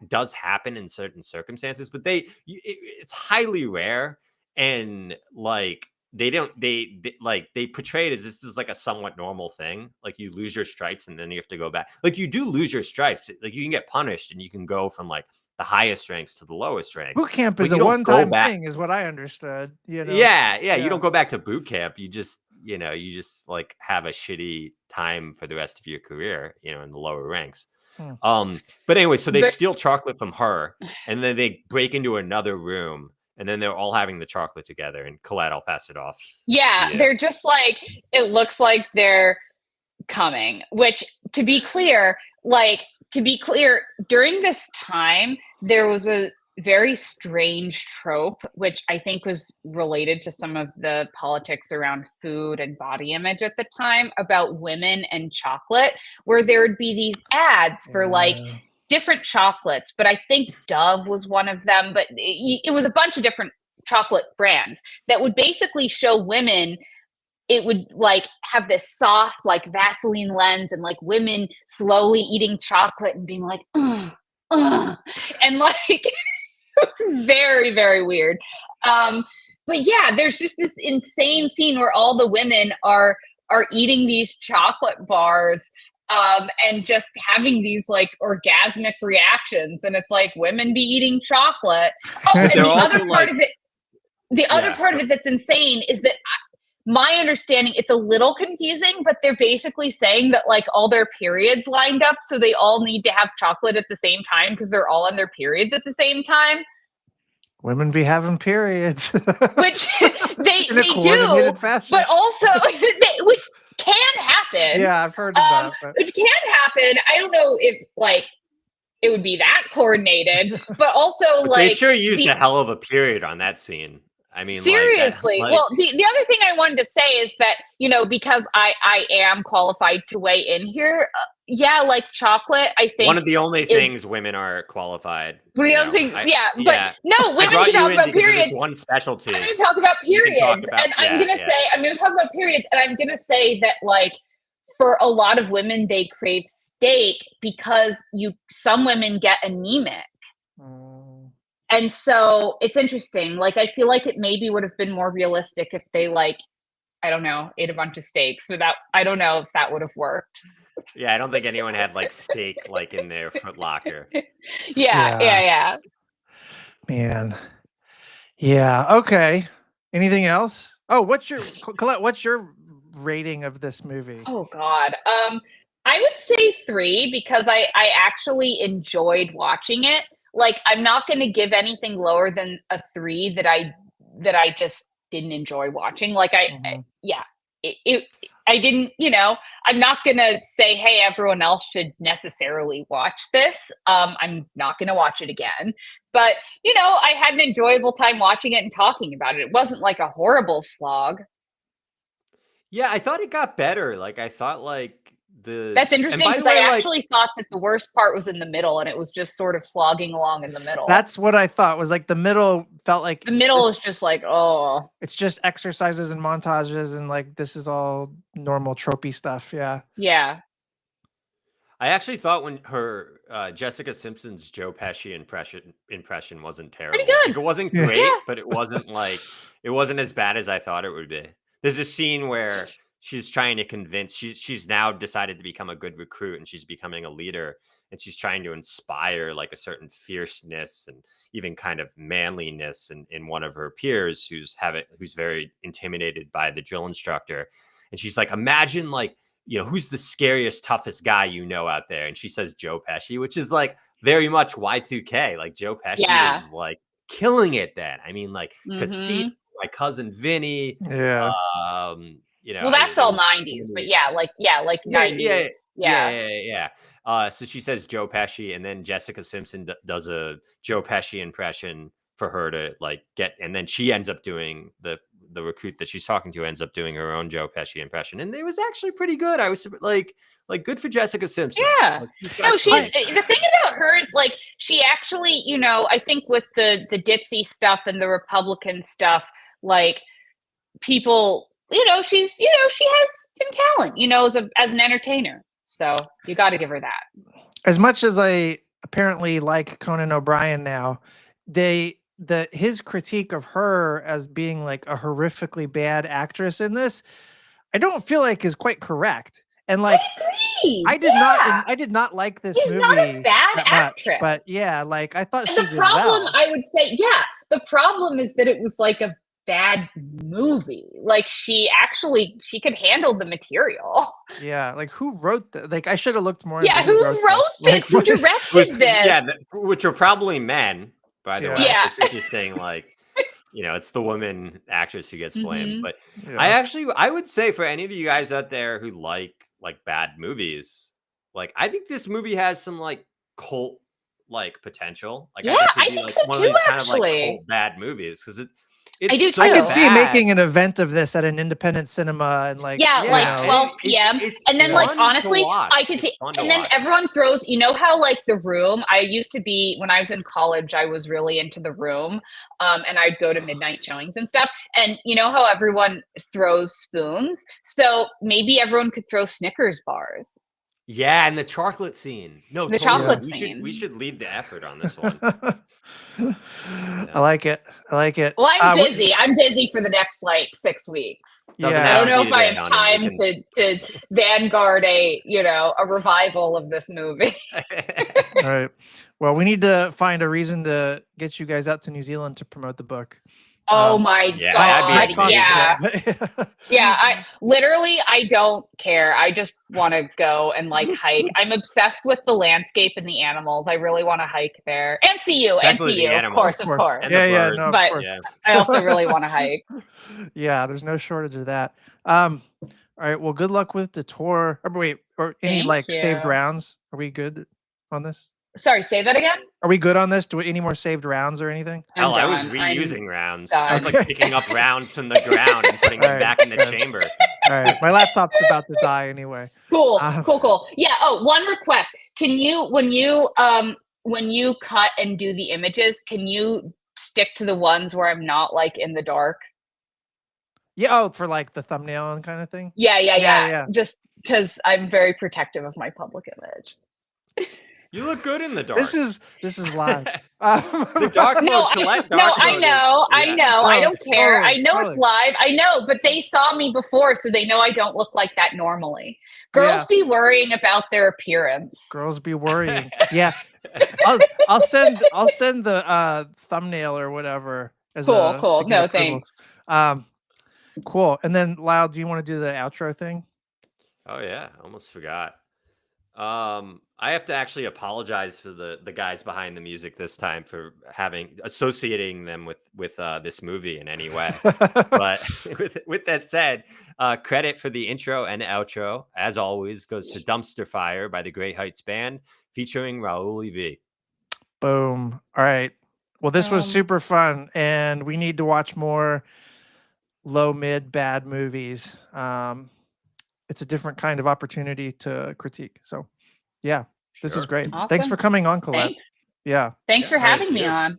does happen in certain circumstances, but it's highly rare. And like, they portray it as this is like a somewhat normal thing. Like you lose your stripes and then you have to go back. Like you do lose your stripes. Like you can get punished and you can go from like the highest ranks to the lowest ranks. Boot camp is a one-time thing, is what I understood. Yeah. You don't go back to boot camp. You just like have a shitty time for the rest of your career, in the lower ranks. But anyway, so they steal chocolate from her, and then they break into another room, and then they're all having the chocolate together. And Colette, I'll pass it off. Yeah, they're just like, it looks like they're coming. Which, to be clear, during this time, there was a very strange trope, which I think was related to some of the politics around food and body image at the time, about women and chocolate, where there would be these ads for like different chocolates. But I think Dove was one of them, but it was a bunch of different chocolate brands that would basically show women. It would like have this soft, like Vaseline lens, and like women slowly eating chocolate and being like, and like, it's very, very weird. But yeah, there's just this insane scene where all the women are eating these chocolate bars, and just having these like orgasmic reactions. And it's like, women be eating chocolate. Oh, and the other part of it that's insane is that my understanding, it's a little confusing, but they're basically saying that like all their periods lined up, so they all need to have chocolate at the same time because they're all on their periods at the same time. Women be having periods, which they do, but also which can happen. Yeah, I've heard of that. Which can happen. I don't know if like it would be that coordinated, but also like they sure used a hell of a period on that scene. I mean, seriously. Well, the other thing I wanted to say is that, because I am qualified to weigh in here. Like chocolate, I think one of the only things women are qualified. The other thing, no, women can talk about periods. One specialty. I'm going to talk about periods, and I'm going to talk about periods, and I'm going to say that like for a lot of women, they crave steak because some women get anemic. And so it's interesting. Like, I feel like it maybe would have been more realistic if they like, I don't know, ate a bunch of steaks, but I don't know if that would have worked. Yeah, I don't think anyone had like steak like in their Foot Locker. Yeah. Man. Yeah. Okay. Anything else? Oh, Colette, what's your rating of this movie? Oh God. I would say 3 because I actually enjoyed watching it. Like, I'm not going to give anything lower than a 3 that I just didn't enjoy watching. Like, I didn't, I'm not going to say, hey, everyone else should necessarily watch this. I'm not going to watch it again. But, I had an enjoyable time watching it and talking about it. It wasn't like a horrible slog. Yeah, I thought it got better. Like, I thought like That's interesting by the because way, I like, actually thought that the worst part was in the middle, and it was just sort of slogging along in the middle. That's what I thought was like the middle felt like The middle is just like, oh, it's just exercises and montages and like this is all normal tropey stuff. Yeah. yeah. I actually thought when her Jessica Simpson's Joe Pesci impression wasn't terrible. Pretty good. Like, it wasn't Yeah. great, Yeah. but it wasn't as bad as I thought it would be. There's a scene where she's trying to convince she's now decided to become a good recruit and she's becoming a leader and she's trying to inspire like a certain fierceness and even kind of manliness in one of her peers who's very intimidated by the drill instructor. And she's like, imagine like, who's the scariest, toughest guy out there? And she says Joe Pesci, which is like very much Y2K. Like Joe Pesci is like killing it then. I mean, like Casino, my cousin Vinny. Yeah. Well, that's all 90s, but like 90s. Yeah. So she says Joe Pesci, and then Jessica Simpson does a Joe Pesci impression for her to like get, and then she ends up doing the recruit that she's talking to ends up doing her own Joe Pesci impression, and it was actually pretty good. I was like good for Jessica Simpson. Yeah. No, she's the thing about her is like she actually, I think with the ditzy stuff and the Republican stuff, like people, she has some talent, as an entertainer. So you got to give her that. As much as I apparently like Conan O'Brien now, his critique of her as being like a horrifically bad actress in this, I don't feel like is quite correct. And like, I did not like this movie. She's not a bad actress, but yeah, like I thought and she the did problem, well. I would say, the problem is that it was like a bad movie. Like she could handle the material. Yeah, like who wrote that? Like I should have looked more. Yeah, who wrote this? Who directed this? Yeah, which are probably men, by the way. Yeah. It's interesting, like it's the woman actress who gets blamed. But yeah. I would say for any of you guys out there who like bad movies, like I think this movie has some like cult like potential. Like I think so one too, of these actually. kind of like cult bad movies because it's I do so too. I could see bad. making an event of this at an independent cinema and like 12 p.m. And then like honestly, I could see, and then everyone throws. You know how like The Room. I used to be when I was in college. I was really into The Room, and I'd go to midnight showings and stuff. And you know how everyone throws spoons. So maybe everyone could throw Snickers bars. Yeah, and the chocolate scene. No, the totally. chocolate scene. We should lead the effort on this one. I like it. Well, I'm busy. I'm busy for the next like 6 weeks. I don't know if I have time to vanguard a revival of this movie. All right. Well, we need to find a reason to get you guys out to New Zealand to promote the book. Oh my God. Yeah. I don't care. I just want to go and like hike. I'm obsessed with the landscape and the animals. I really want to hike there and see you. Of course. Yeah. No, but I also really want to hike. Yeah. There's no shortage of that. All right. Well, good luck with the tour. Or any saved rounds? Are we good on this? Sorry, say that again. Are we good on this? Do we any more saved rounds or anything? Hell, I was reusing rounds. I was like picking up rounds from the ground and putting them back in the chamber. All right, my laptop's about to die anyway. Cool. Yeah. Oh, one request. Can you, when you cut and do the images, can you stick to the ones where I'm not like in the dark? Yeah. Oh, for like the thumbnail and kind of thing. Yeah. Just because I'm very protective of my public image. You look good in the dark. This is live. The dark mode, Colette. I know. I don't care. I know it's live. I know, but they saw me before, so they know I don't look like that normally. Girls be worrying about their appearance. Girls be worrying. Yeah. I'll send the thumbnail or whatever. Cool. No, thanks. Cool. And then Lyle, do you want to do the outro thing? Oh yeah, almost forgot. I have to actually apologize to the guys behind the music this time for associating them with this movie in any way. But with that said, credit for the intro and outro, as always, goes to Dumpster Fire by the Great Heights Band, featuring Raul E.V. Boom. All right. Well, this was super fun, and we need to watch more low, mid, bad movies. it's a different kind of opportunity to critique. So yeah, this is Sure. great. Thanks Awesome. for coming on, Colette. Thanks. Yeah. Thanks for Thank having me you. on.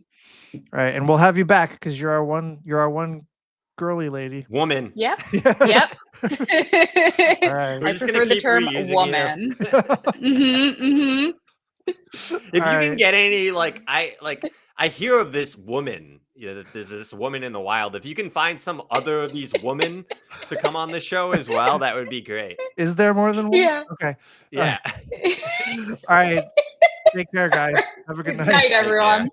All right, and we'll have you back because you're our one girly lady. Woman. Yep. Yeah. Yep. All right. We're I just gonna prefer the keep term reusing woman. Mm-hmm, If you can get any I hear of this woman, that there's this woman in the wild. If you can find some other of these women to come on the show as well, that would be great. Is there more than one? Yeah. Okay. Yeah. All right. Take care, guys. Have a good Good night. night, everyone.